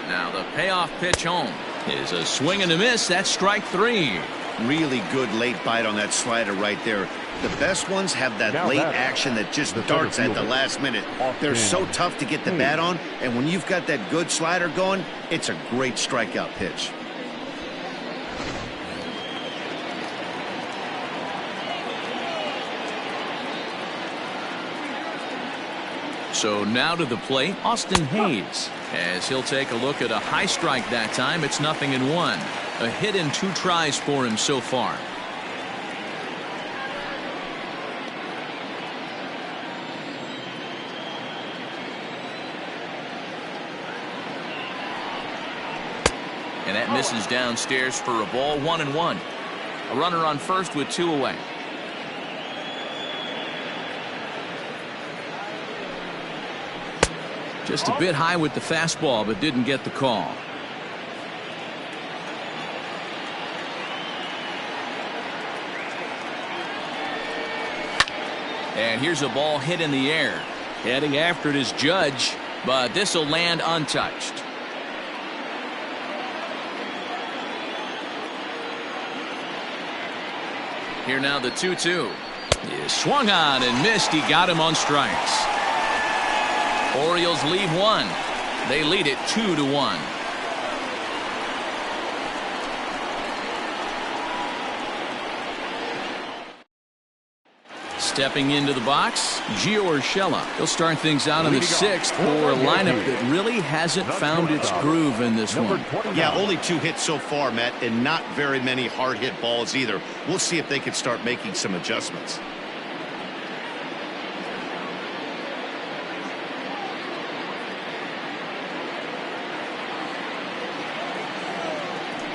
Now the payoff pitch home is a swing and a miss. That's strike 3.
Really good late bite on that slider right there. The best ones have that late action that just darts at the last minute. They're so tough to get the bat on, and when you've got that good slider going, it's a great strikeout pitch.
So now to the plate, Austin Hayes, as he'll take a look at a high strike that time. It's 0-1. A hit in 2 tries for him so far. And that misses downstairs for a ball. 1-1. A runner on first with 2 away. Just a bit high with the fastball, but didn't get the call. And here's a ball hit in the air. Heading after it is Judge, but this will land untouched. Here now the 2-2. He swung on and missed. He got him on strikes. Orioles leave 1. They lead it 2-1. Stepping into the box, Gio Urshela. He'll start things out in the 6th for a lineup that really hasn't found its groove in this one.
Yeah, only 2 hits so far, Matt, and not very many hard hit balls either. We'll see if they can start making some adjustments.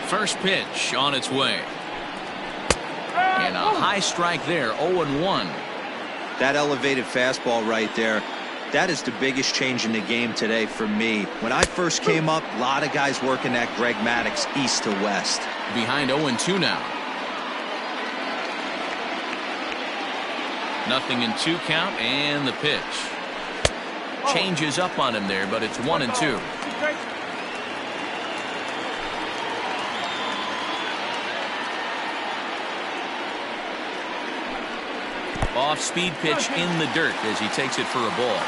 First pitch on its way. And a high strike there, 0-1.
That elevated fastball right there, that is the biggest change in the game today for me. When I first came up, a lot of guys working that Greg Maddux east to west.
Behind 0-2 now. 0-2 count, and the pitch. Changes up on him there, but it's 1-2. Off-speed pitch in the dirt as he takes it for a ball.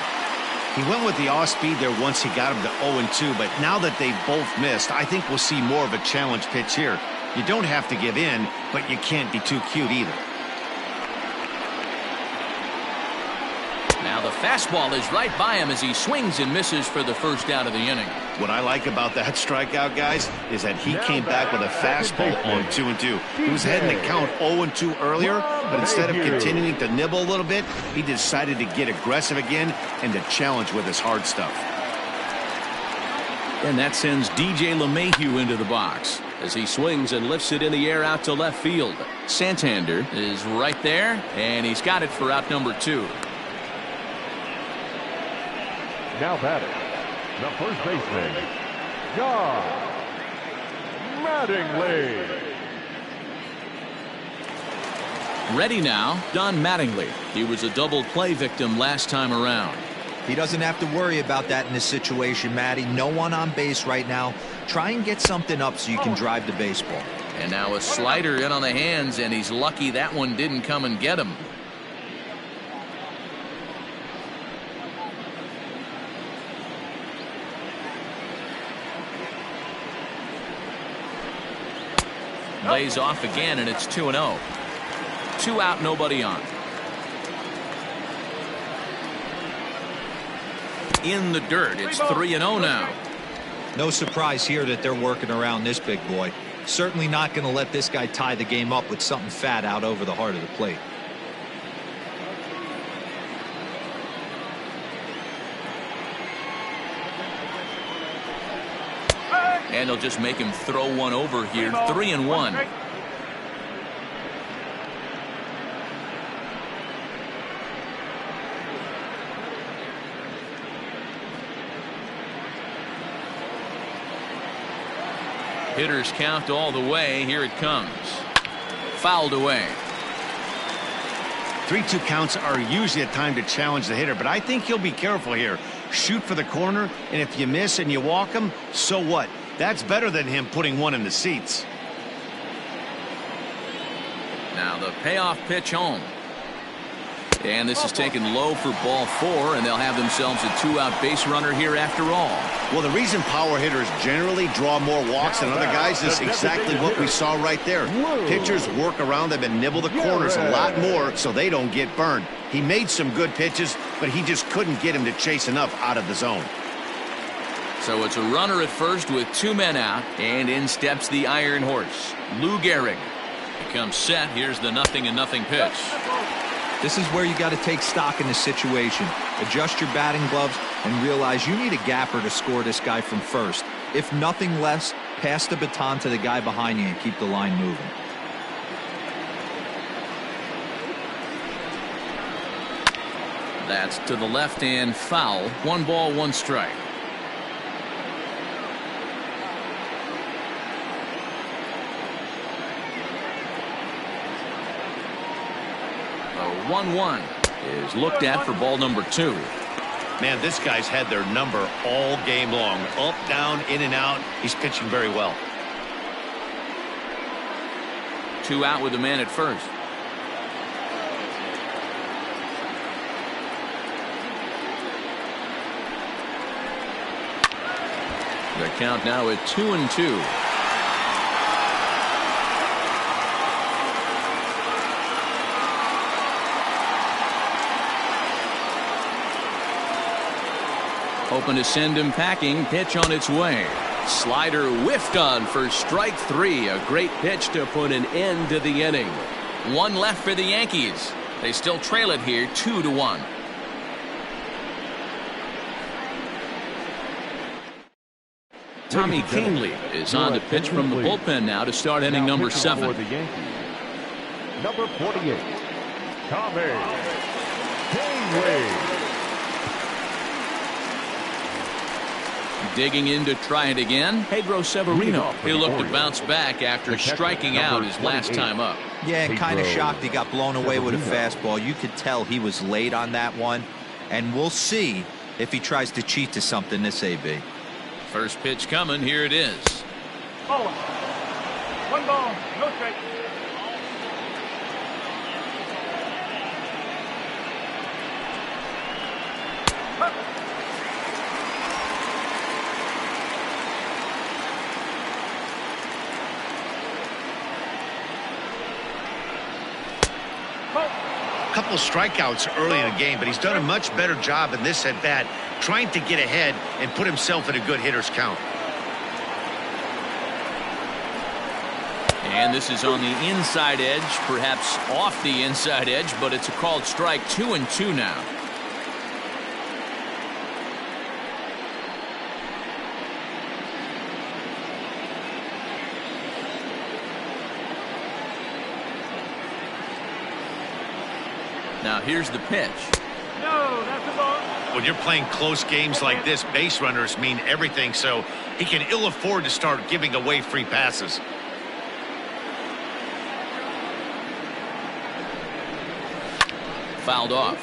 He went with the off-speed there once he got him to 0-2, but now that they've both missed, I think we'll see more of a challenge pitch here. You don't have to give in, but you can't be too cute either.
Now the fastball is right by him as he swings and misses for the first out of the inning.
What I like about that strikeout, guys, is that he came back with a fastball on 2-2. He was heading to count 0-2 earlier, but instead of continuing to nibble a little bit, he decided to get aggressive again and to challenge with his hard stuff.
And that sends DJ LeMahieu into the box as he swings and lifts it in the air out to left field. Santander is right there, and he's got it for out number 2.
Now batting, the first baseman, John Mattingly.
Ready now, Don Mattingly. He was a double play victim last time around.
He doesn't have to worry about that in this situation, Matty. No one on base right now. Try and get something up so you can drive the baseball.
And now a slider in on the hands, and he's lucky that one didn't come and get him. Lays off again, and it's 2-0. 2 out, nobody on. In the dirt, it's 3-0 now.
No surprise here that they're working around this big boy. Certainly not going to let this guy tie the game up with something fat out over the heart of the plate.
And they'll just make him throw one over here. 3-1. Hitters count all the way. Here it comes. Fouled away.
3-2 counts are usually a time to challenge the hitter, but I think he'll be careful here. Shoot for the corner, and if you miss and you walk him, so what? That's better than him putting one in the seats.
Now the payoff pitch home. And this is taken low for ball 4, and they'll have themselves a 2-out base runner here after all.
Well, the reason power hitters generally draw more walks than other guys is exactly what we saw right there. Pitchers work around them and nibble the corners a lot more so they don't get burned. He made some good pitches, but he just couldn't get him to chase enough out of the zone.
So it's a runner at first with 2 men out, and in steps the Iron Horse, Lou Gehrig. He comes set. Here's the 0-0 pitch.
This is where you got to take stock in the situation. Adjust your batting gloves and realize you need a gapper to score this guy from first. If nothing less, pass the baton to the guy behind you and keep the line moving.
That's to the left and foul. 1 ball, 1 strike. The 1-1 is looked at for ball number 2.
Man, this guy's had their number all game long. Up, down, in and out. He's pitching very well.
2 out with the man at first. The count now at 2-2. Hoping to send him packing. Pitch on its way. Slider whiffed on for strike 3. A great pitch to put an end to the inning. 1 left for the Yankees. They still trail it here 2-1. Tommy Kahnle is on to pitch from the bullpen now to start inning number 7.
For the Yankees, number 48, Tommy Kahnle.
Digging in to try it again, Pedro Severino. He'll look to bounce back after striking out his last time up.
Yeah, and kind of shocked he got blown away with a fastball. You could tell he was late on that one. And we'll see if he tries to cheat to something this AB.
First pitch coming. Here it is.
Ball. 1 ball, no strike.
Couple strikeouts early in the game, but he's done a much better job in this at bat, trying to get ahead and put himself in a good hitter's count.
And this is on the inside edge, perhaps off the inside edge, but it's a called strike. 2-2 now. Now here's the pitch.
No, that's the ball.
When you're playing close games like this, base runners mean everything, so he can ill afford to start giving away free passes.
fouled off.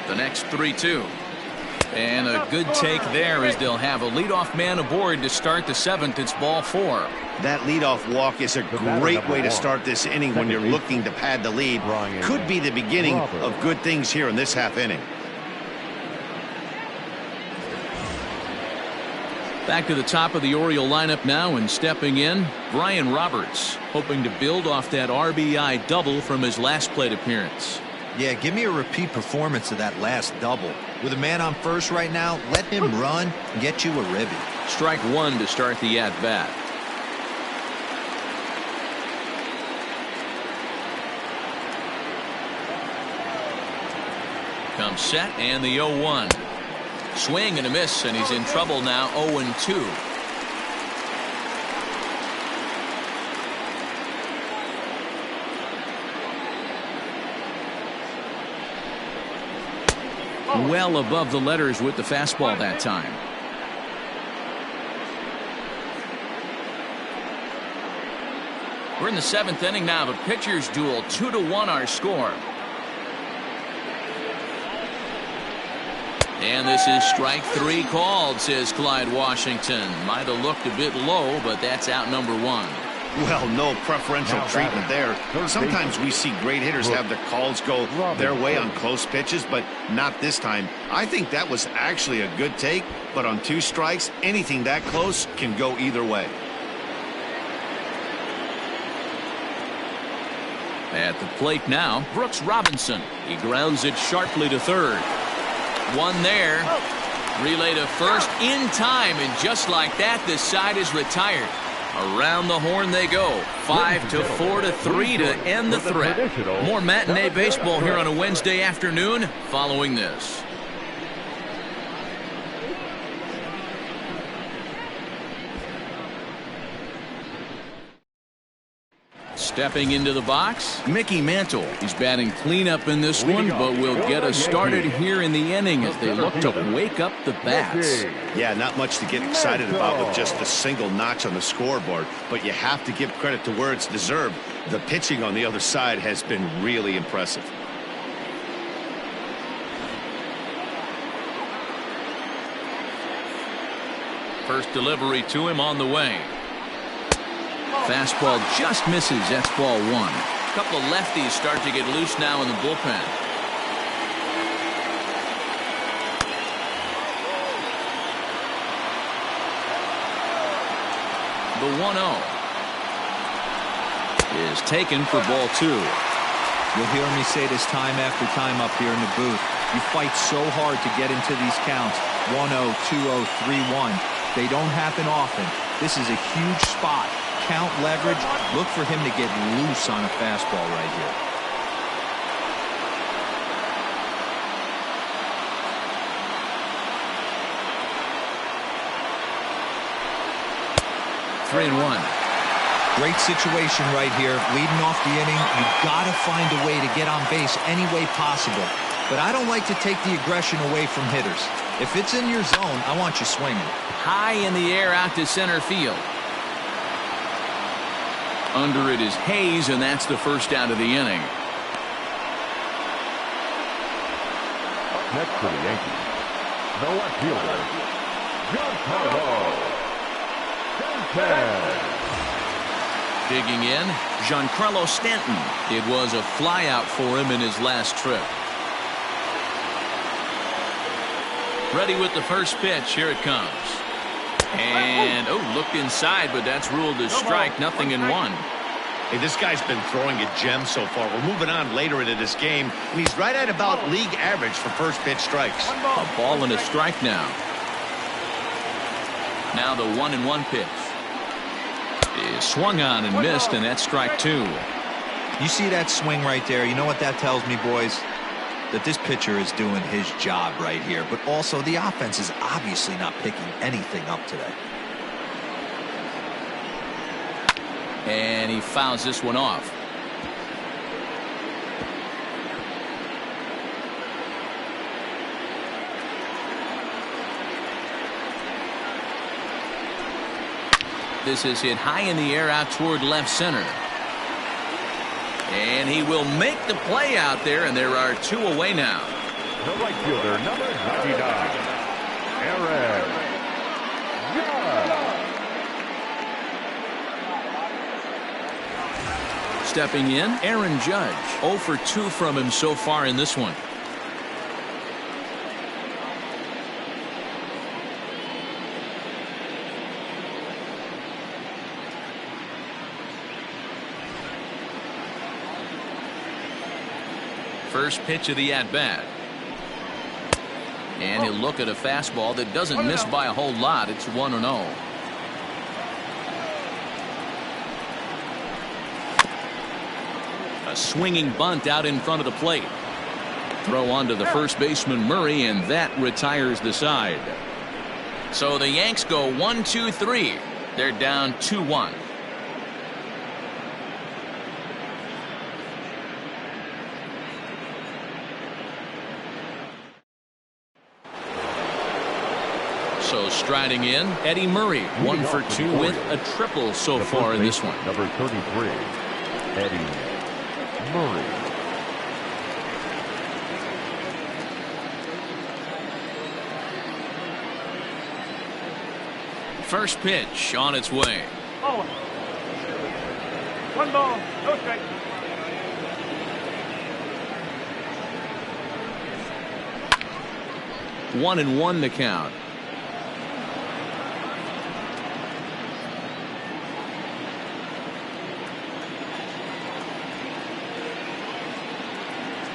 The next 3-2. And a good take there as they'll have a leadoff man aboard to start the 7th. It's ball 4.
That leadoff walk is a great way to start this inning when you're looking to pad the lead. Could be the beginning of good things here in this half inning.
Back to the top of the Oriole lineup now, and stepping in, Brian Roberts, hoping to build off that RBI double from his last plate appearance.
Yeah, give me a repeat performance of that last double. With a man on first right now, let him run and get you a ribby.
Strike 1 to start the at-bat. Comes set, and the 0-1. Swing and a miss, and he's in trouble now. 0-2. Well above the letters with the fastball that time. We're in the 7th inning now of a pitcher's duel. 2-1 our score. And this is strike 3 called, says Clyde Washington. Might have looked a bit low, but that's out number 1.
Well, no preferential treatment there. Sometimes we see great hitters have the calls go their way on close pitches, but not this time. I think that was actually a good take, but on 2 strikes, anything that close can go either way.
At the plate now, Brooks Robinson. He grounds it sharply to third. One there. Relay to first in time, and just like that, the side is retired. Around the horn they go. 5-4-3 to end the threat. More matinee baseball here on a Wednesday afternoon following this. Stepping into the box, Mickey Mantle. He's batting cleanup in this one, but will get us started here in the inning as they look to wake up the bats.
Yeah, not much to get excited about with just a single notch on the scoreboard, but you have to give credit to where it's deserved. The pitching on the other side has been really impressive.
First delivery to him on the way. Fastball just misses. That's ball 1. A couple of lefties start to get loose now in the bullpen. The 1-0 is taken for ball 2.
You'll hear me say this time after time up here in the booth. You fight so hard to get into these counts. 1-0, 2-0, 3-1. They don't happen often. This is a huge spot. Count leverage. Look for him to get loose on a fastball right here.
Three and 1.
Great situation right here. Leading off the inning, you've got to find a way to get on base any way possible. But I don't like to take the aggression away from hitters. If it's in your zone, I want you swinging.
High in the air out to center field. Under it is Hayes, and that's the first out of the inning.
Up next for the Yankees, the left fielder, Giancarlo Stanton.
Digging in, Giancarlo Stanton. It was a flyout for him in his last trip. Ready with the first pitch. Here it comes. And, looked inside, but that's ruled as strike. Nothing in 1.
Hey, this guy's been throwing a gem so far. We're moving on later into this game, and he's right at about league average for first pitch strikes.
A ball and a strike now. Now the 1-1 pitch is swung on and missed, and that's strike 2.
You see that swing right there? You know what that tells me, boys? That this pitcher is doing his job right here, but also the offense is obviously not picking anything up today.
And he fouls this one off. This is hit high in the air out toward left center. And he will make the play out there, and there are 2 away now.
The right fielder, number 99, Aaron Judge.
Stepping in, Aaron Judge. 0 for 2 from him so far in this one. First pitch of the at-bat. And he'll look at a fastball that doesn't miss by a whole lot. It's 1-0. A swinging bunt out in front of the plate. Throw onto the first baseman Murray, and that retires the side. So the Yanks go 1-2-3. They're down 2-1. So striding in, Eddie Murray, 1 for 2 with a triple so far in this one.
Number 33, Eddie Murray.
First pitch on its way.
Oh. 1 ball, no strike.
One and one to count.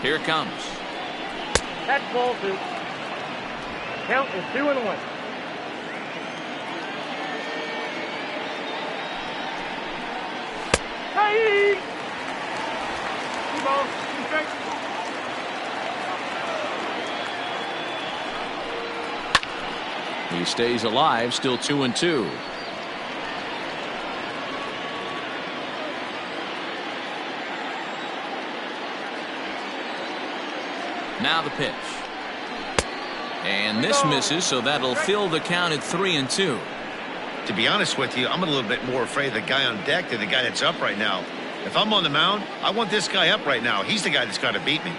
Here it comes.
That's ball 2. Count is 2-1. Hey! 2 balls, 2 strikes.
He stays alive, still 2-2. Now the pitch. And this misses, so that'll fill the count at 3-2.
To be honest with you, I'm a little bit more afraid of the guy on deck than the guy that's up right now. If I'm on the mound, I want this guy up right now. He's the guy that's got to beat me.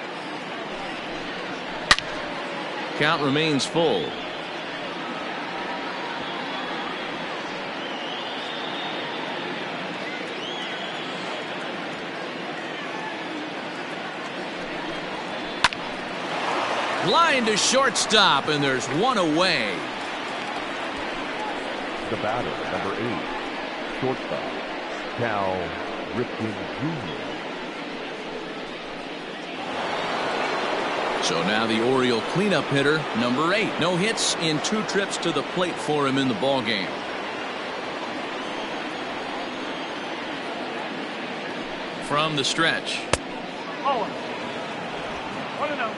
Count remains full. Line to shortstop, and there's 1 away.
The batter, number 8, shortstop, Cal Ripken Jr.
So now the Oriole cleanup hitter, number 8. No hits in 2 trips to the plate for him in the ballgame. From the stretch.
Oh. 1-0.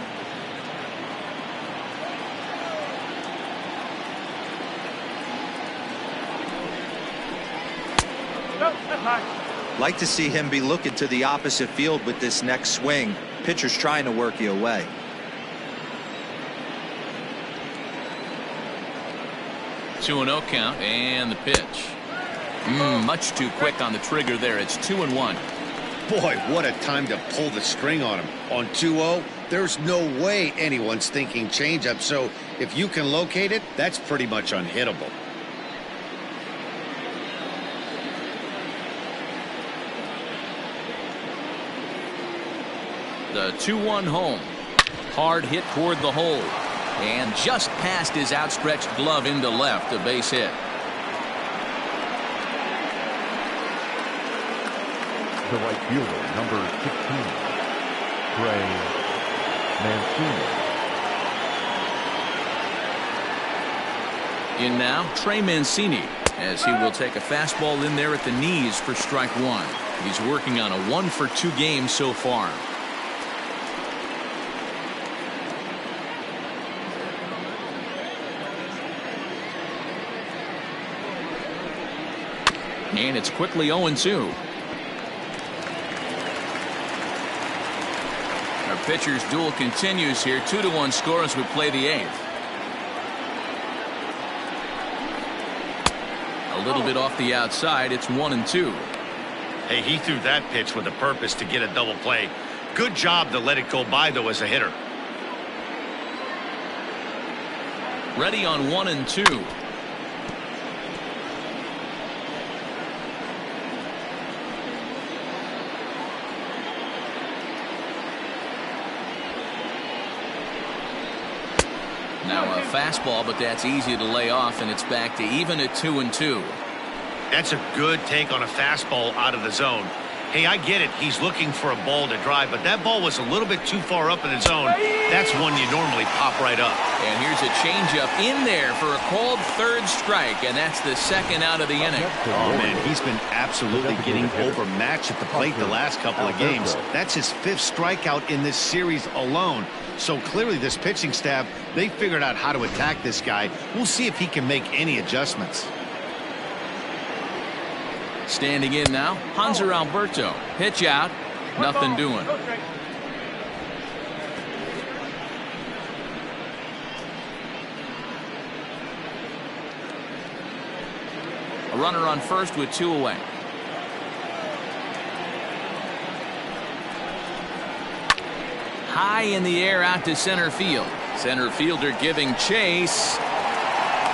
Like to see him be looking to the opposite field with this next swing. Pitcher's trying to work you away.
Two and 0 count, and the pitch. Much too quick on the trigger there. It's 2-1.
Boy, what a time to pull the string on him. On 2-0, there's no way anyone's thinking changeup. So if you can locate it, that's pretty much unhittable.
The 2-1 home. Hard hit toward the hole. And just past his outstretched glove into left, a base hit.
The right fielder, number 16, Trey Mancini.
In now, Trey Mancini, as he will take a fastball in there at the knees for strike 1. He's working on a 1 for 2 game so far. And it's quickly 0-2. Our pitcher's duel continues here. 2-1 score as we play the 8th. A little bit off the outside. It's 1-2.
Hey, he threw that pitch with a purpose to get a double play. Good job to let it go by, though, as a hitter.
Ready on 1-2. Now a fastball, but that's easy to lay off, and it's back to even at 2-2.
That's a good take on a fastball out of the zone. Hey, I get it. He's looking for a ball to drive, but that ball was a little bit too far up in the zone. That's one you normally pop right up.
And here's a changeup in there for a called third strike, and that's the second out of the inning.
Oh, man, he's been absolutely getting overmatched at the plate the last couple of games. That's his 5th strikeout in this series alone. So clearly this pitching staff, they figured out how to attack this guy. We'll see if he can make any adjustments.
Standing in now, Hanser Alberto. Pitch out. Nothing doing. A runner on first with 2 away. High in the air out to center field. Center fielder giving chase.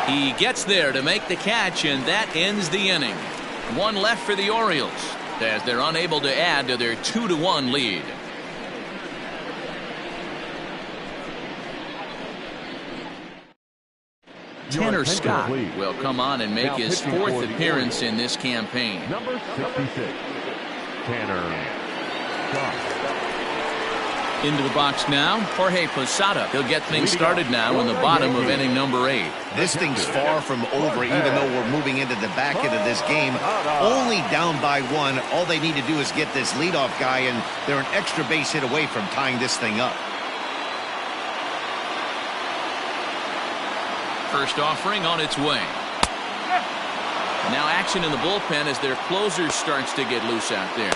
He gets there to make the catch, and that ends the inning. 1 left for the Orioles as they're unable to add to their 2-1 lead. Tanner Scott will come on and make his 4th appearance in this campaign.
Number 66, Tanner Scott.
Into the box now, Jorge Posada. He'll get things started now in the bottom of inning number 8.
This thing's far from over, even though we're moving into the back end of this game. Only down by 1. All they need to do is get this leadoff guy, and they're an extra base hit away from tying this thing up.
First offering on its way. Now action in the bullpen as their closer starts to get loose out there.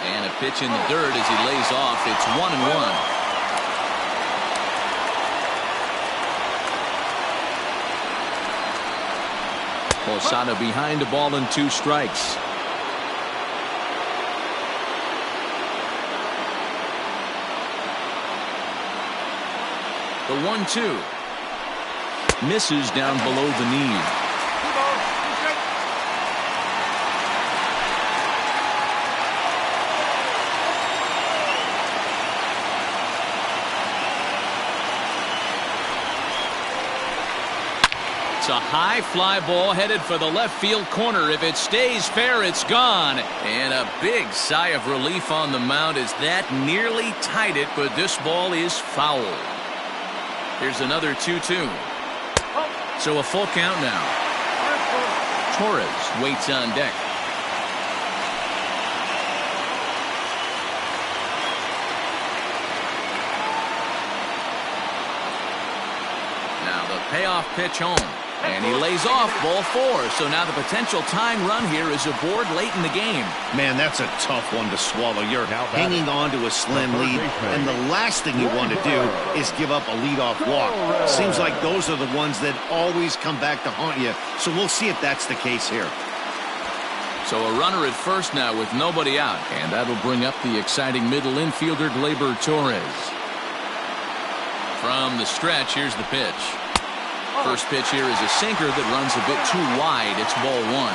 And a pitch in the dirt as he lays off. It's 1-1. Posada behind the ball and 2 strikes. The 1-2 misses down below the knee. It's a high fly ball headed for the left field corner. If it stays fair, it's gone. And a big sigh of relief on the mound as that nearly tied it, but this ball is foul. Here's another 2-2. So a full count now. Torres waits on deck. Now the payoff pitch home. And he lays off ball 4. So now the potential tying run here is aboard late in the game.
Man, that's a tough one to swallow. You're hanging on to a slim lead, and the last thing you want to do is give up a leadoff walk. Seems like those are the ones that always come back to haunt you. So we'll see if that's the case here.
So a runner at first now with nobody out. And that'll bring up the exciting middle infielder Gleyber Torres. From the stretch, here's the pitch. First pitch here is a sinker that runs a bit too wide. It's ball 1.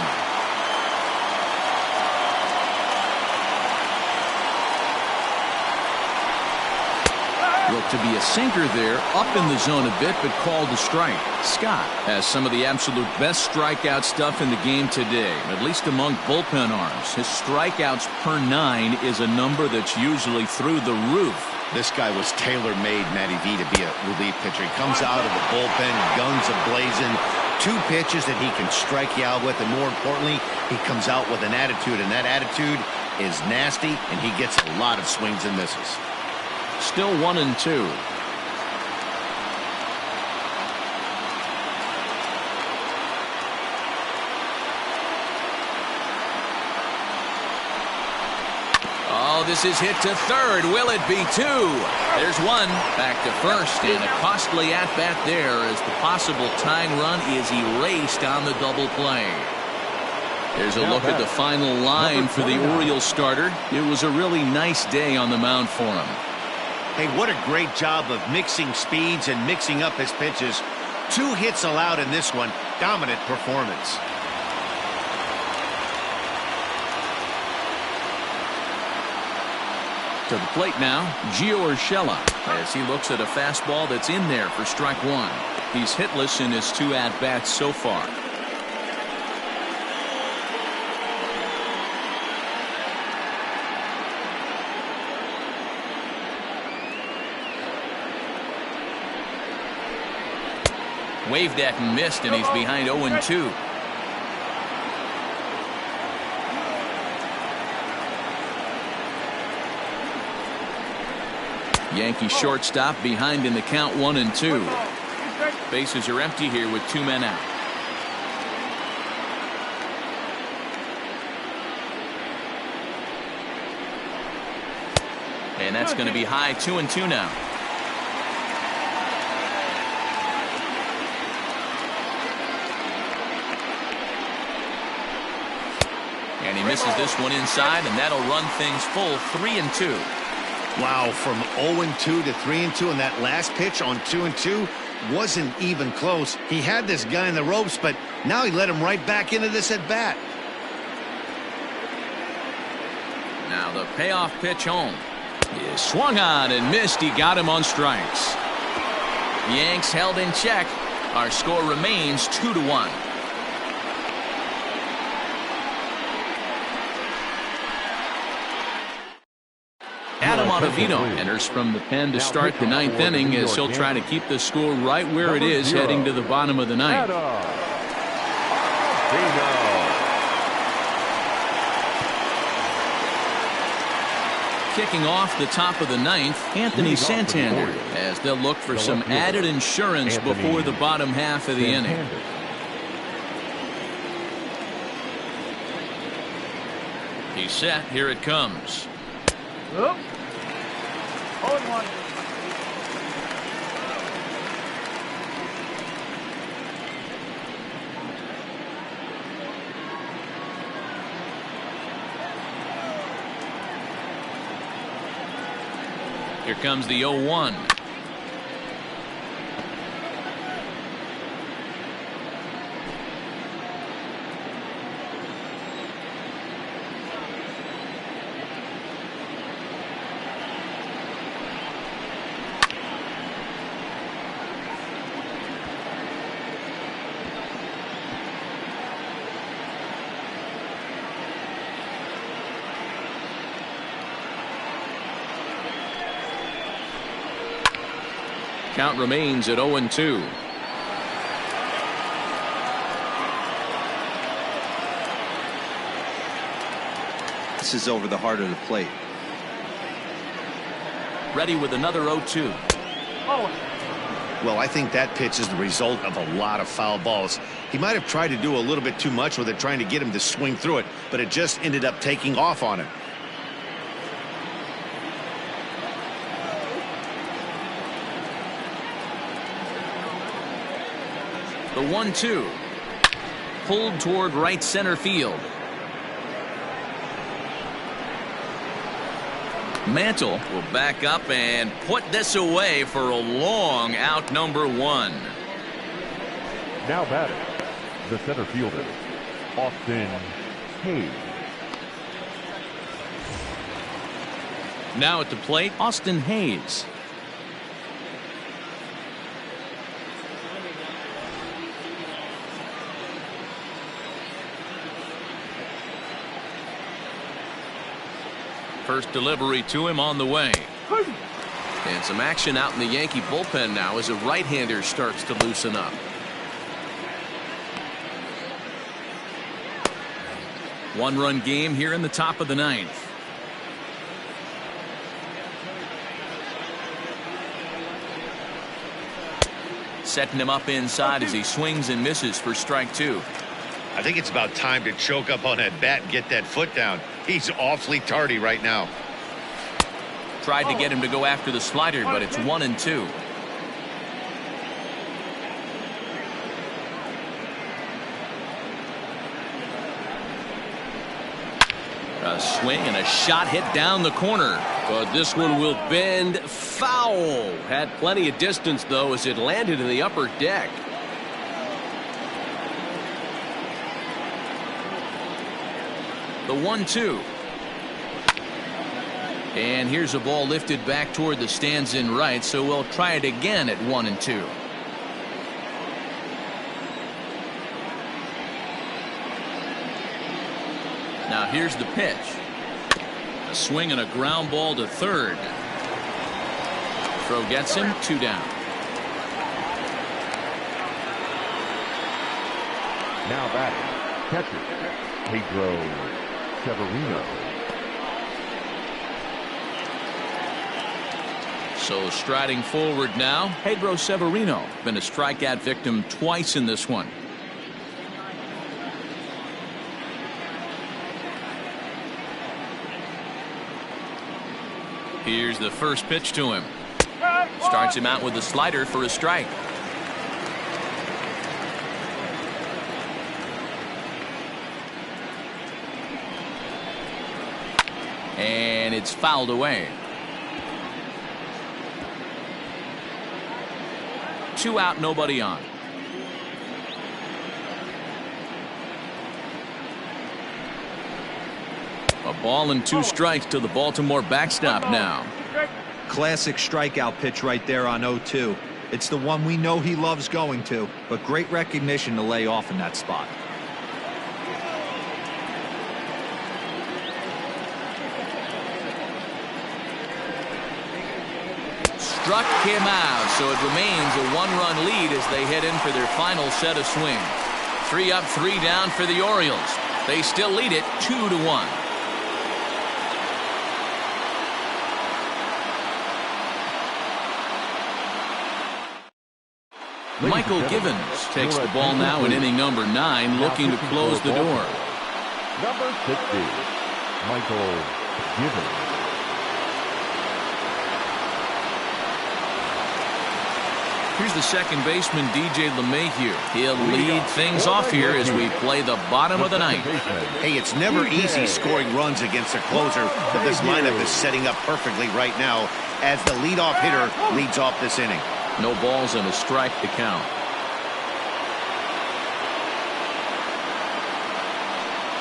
Looked to be a sinker there, up in the zone a bit, but called a strike. Scott has some of the absolute best strikeout stuff in the game today, at least among bullpen arms. His strikeouts per 9 is a number that's usually through the roof.
This guy was tailor-made, Matty V, to be a relief pitcher. He comes out of the bullpen, guns a-blazing, 2 pitches that he can strike you out with, and more importantly, he comes out with an attitude, and that attitude is nasty, and he gets a lot of swings and misses.
Still 1-2. Now this is hit to third. Will it be two? There's one. Back to first, and a costly at-bat there as the possible tying run is erased on the double play. There's a look at the final line for the Orioles starter. It was a really nice day on the mound for him.
Hey, what a great job of mixing speeds and mixing up his pitches. 2 hits allowed in this one. Dominant performance.
To the plate now, Gio Urshela, as he looks at a fastball that's in there for strike 1. He's hitless in his 2 at-bats so far. Waved at and missed, and he's behind 0-2. Yankee shortstop behind in the count 1-2. Bases are empty here with 2 men out. And that's going to be high. 2-2 now. And he misses this one inside, and that'll run things full. 3-2.
Wow, from 0-2 to 3-2, and that last pitch on 2-2 wasn't even close. He had this guy in the ropes, but now he let him right back into this at bat.
Now the payoff pitch home is swung on and missed. He got him on strikes. The Yanks held in check. Our score remains 2-1. Ottavino enters from the pen to start the 9th inning as he'll try to keep the score right where it is heading to the bottom of the 9th. Kicking off the top of the 9th, Anthony Santander, as they'll look for some added insurance before the bottom half of the inning. He's set. Here it comes.
0-1.
Here comes the 0-1. Count remains at 0-2.
This is over the heart of the plate.
Ready with another 0-2.
Well, I think that pitch is the result of a lot of foul balls. He might have tried to do a little bit too much with it, trying to get him to swing through it, but it just ended up taking off on him.
The 1-2 pulled toward right center field. Mantle will back up and put this away for a long out, number 1.
Now batting, the center fielder, Austin Hayes.
Now at the plate, Austin Hayes. First delivery to him on the way. And some action out in the Yankee bullpen now as a right-hander starts to loosen up. One-run game here in the top of the 9th. Setting him up inside as he swings and misses for strike 2.
I think it's about time to choke up on that bat and get that foot down. He's awfully tardy right now.
Tried to get him to go after the slider, but it's 1-2. A swing and a shot hit down the corner.
But this one will bend foul. Had plenty of distance, though, as it landed in the upper deck.
The 1-2. And here's a ball lifted back toward the stands in right, so we'll try it again at 1-2. Now here's the pitch. A swing and a ground ball to third. Throw gets him, 2 down.
Now batting, catcher, Pedro Severino.
So striding forward now, Pedro Severino. Been a strikeout victim twice in this one. Here's the first pitch to him. Starts him out with a slider for a strike. And it's fouled away. 2 out, nobody on. A ball and 2 strikes to the Baltimore backstop now.
Classic strikeout pitch right there on 0-2. It's the one we know he loves going to, but great recognition to lay off in that spot.
Struck him out, so it remains a 1-run lead as they head in for their final set of swings. 3 up, 3 down for the Orioles. They still lead it 2-1. Michael Givens takes the ball now in inning number 9, looking to close the door.
Number 60, Michael Givens.
Here's the second baseman, DJ LeMahieu. He'll lead things off here as we play the bottom of the ninth.
Hey, it's never easy scoring runs against a closer, but this lineup is setting up perfectly right now as the leadoff hitter leads off this inning.
No balls and a strike to count.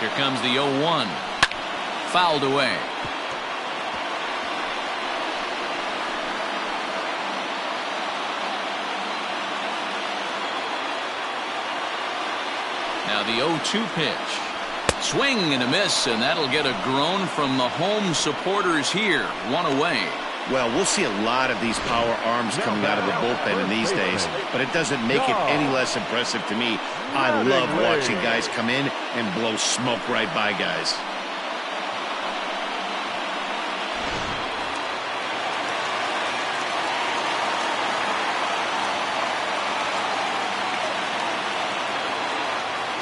Here comes the 0-1. Fouled away. Now the 0-2 pitch. Swing and a miss, and that'll get a groan from the home supporters here. 1 away.
Well, we'll see a lot of these power arms coming out of the bullpen in these days, but it doesn't make it any less impressive to me. I love watching guys come in and blow smoke right by guys.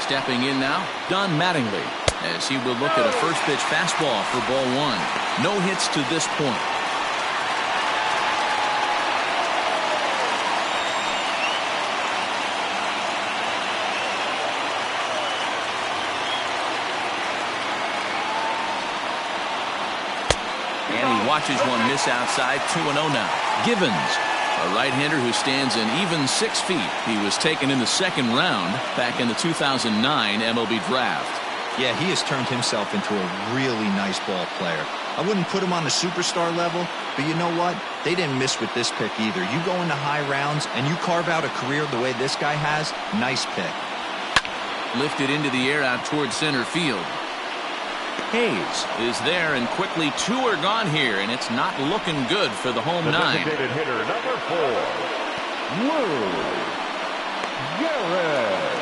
Stepping in now, Don Mattingly, as he will look at a first pitch fastball for ball 1. No hits to this point. And he watches one miss outside. 2-0 now. Givens, a right-hander who stands an even 6 feet. He was taken in the second round back in the 2009 MLB draft.
Yeah, he has turned himself into a really nice ball player. I wouldn't put him on the superstar level, but you know what? They didn't miss with this pick either. You go into high rounds and you carve out a career the way this guy has. Nice pick.
Lifted into the air out toward center field. Hayes is there, and quickly 2 are gone here, and it's not looking good for the home 9.
Designated hitter number 4, Lou Gehrig.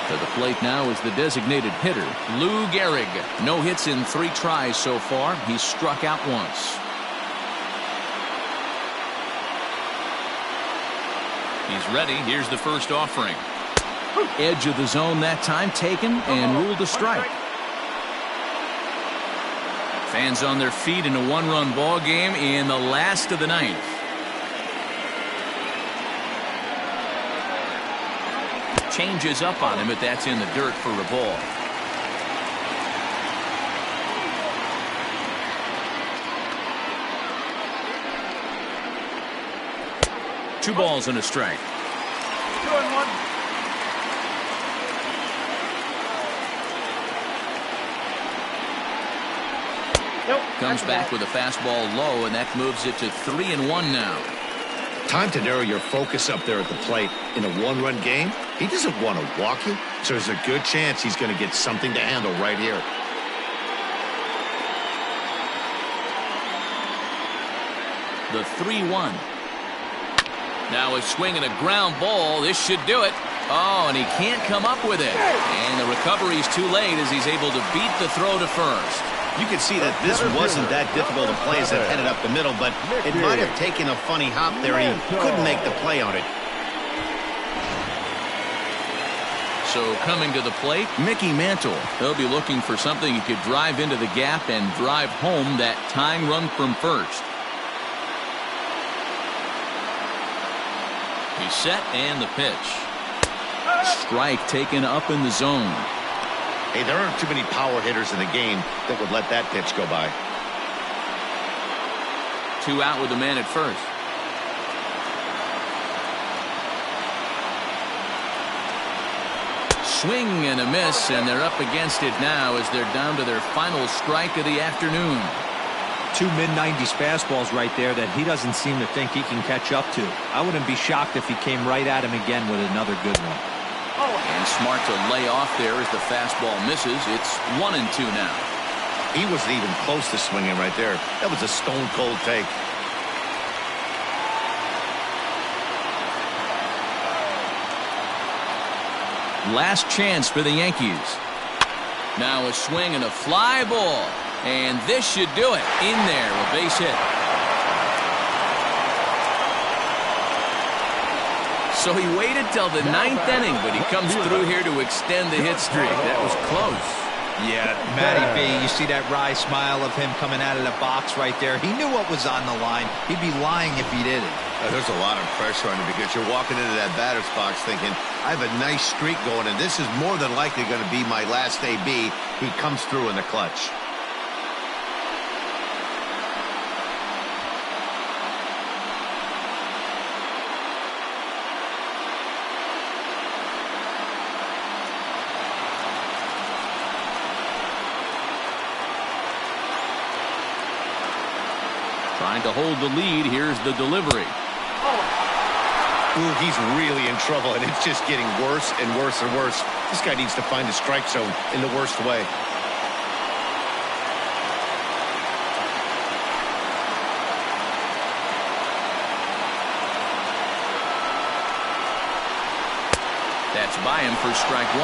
To the plate now is the designated hitter, Lou Gehrig. No hits in 3 tries so far. He's struck out once. He's ready. Here's the first offering. Edge of the zone that time taken and ruled a strike. Fans on their feet in a one-run ball game in the last of the ninth. Changes up on him, but that's in the dirt for a ball. Two balls and a strike.
2-1.
Comes back with a fastball low, and that moves it to 3-1 now.
Time to narrow your focus up there at the plate. In a one-run game, he doesn't want to walk you, so there's a good chance he's going to get something to handle right here.
The 3-1. Now a swing and a ground ball. This should do it. Oh, and he can't come up with it. And the recovery's too late as he's able to beat the throw to first.
You can see that this wasn't that difficult to play as it headed up the middle, but it might have taken a funny hop there. He couldn't make the play on it.
So coming to the plate, Mickey Mantle. He'll be looking for something he could drive into the gap and drive home that tying run from first. He's set and the pitch. Strike taken up in the zone.
Hey, there aren't too many power hitters in the game that would let that pitch go by.
2 out with the man at first. Swing and a miss, and they're up against it now as they're down to their final strike of the afternoon.
2 mid-90s fastballs right there that he doesn't seem to think he can catch up to. I wouldn't be shocked if he came right at him again with another good one.
And smart to lay off there as the fastball misses. It's 1-2 now.
He wasn't even close to swinging right there. That was a stone-cold take.
Last chance for the Yankees. Now a swing and a fly ball. And this should do it. In there, a base hit. So he waited till the 9th inning, but he comes through here to extend the hit streak. That was close.
Yeah, Matty B, you see that wry smile of him coming out of the box right there. He knew what was on the line. He'd be lying if he didn't.
There's a lot of pressure on him because you're walking into that batter's box thinking, I have a nice streak going, and this is more than likely going to be my last AB. He comes through in the clutch.
Trying to hold the lead. Here's the delivery.
Ooh, he's really in trouble, and it's just getting worse and worse and worse. This guy needs to find a strike zone in the worst way.
That's by him for strike 1.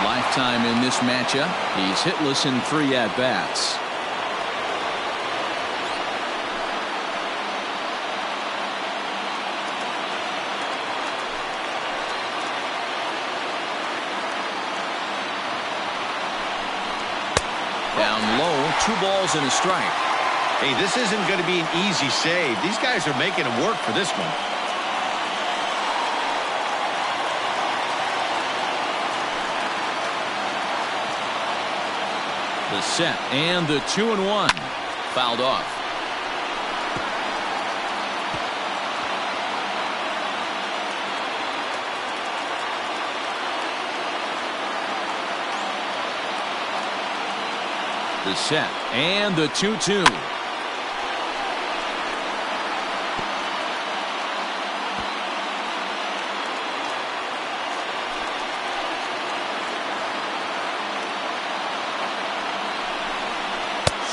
Lifetime in this matchup. He's hitless in 3 at-bats. Down low, 2 balls and a strike.
Hey, this isn't going to be an easy save. These guys are making him work for this one.
The set and the 2-1. Fouled off. The set and the 2-2.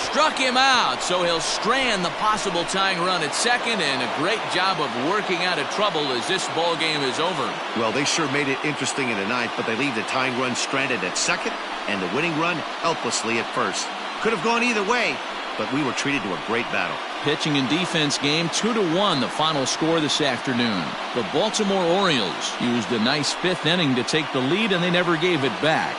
Struck him out, so he'll strand the possible tying run at second, and a great job of working out of trouble as this ball game is over.
Well, they sure made it interesting in the ninth, but they leave the tying run stranded at second and the winning run helplessly at first. Could have gone either way, but we were treated to a great battle.
Pitching and defense game, 2-1 the final score this afternoon. The Baltimore Orioles used a nice 5th inning to take the lead, and they never gave it back.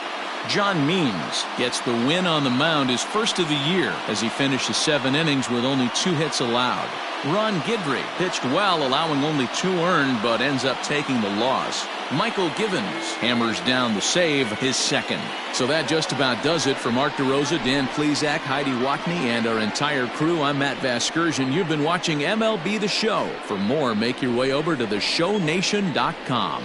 John Means gets the win on the mound, his first of the year, as he finishes 7 innings with only 2 hits allowed. Ron Guidry pitched well, allowing only 2 earned, but ends up taking the loss. Michael Givens hammers down the save, his second. So that just about does it for Mark DeRosa, Dan Plesac, Heidi Watney, and our entire crew. I'm Matt Vasgersian. You've been watching MLB The Show. For more, make your way over to theshownation.com.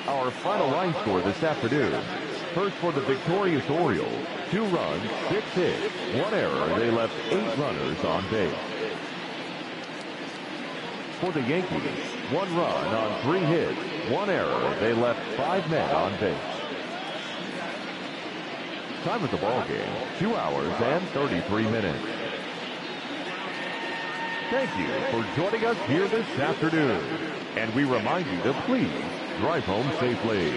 Our final line score this afternoon. First for the victorious Orioles, 2 runs, 6 hits, 1 error. They left 8 runners on base. For the Yankees, 1 run on 3 hits, 1 error. They left 5 men on base. Time of the ball game, 2 hours and 33 minutes. Thank you for joining us here this afternoon. And we remind you to please drive home safely.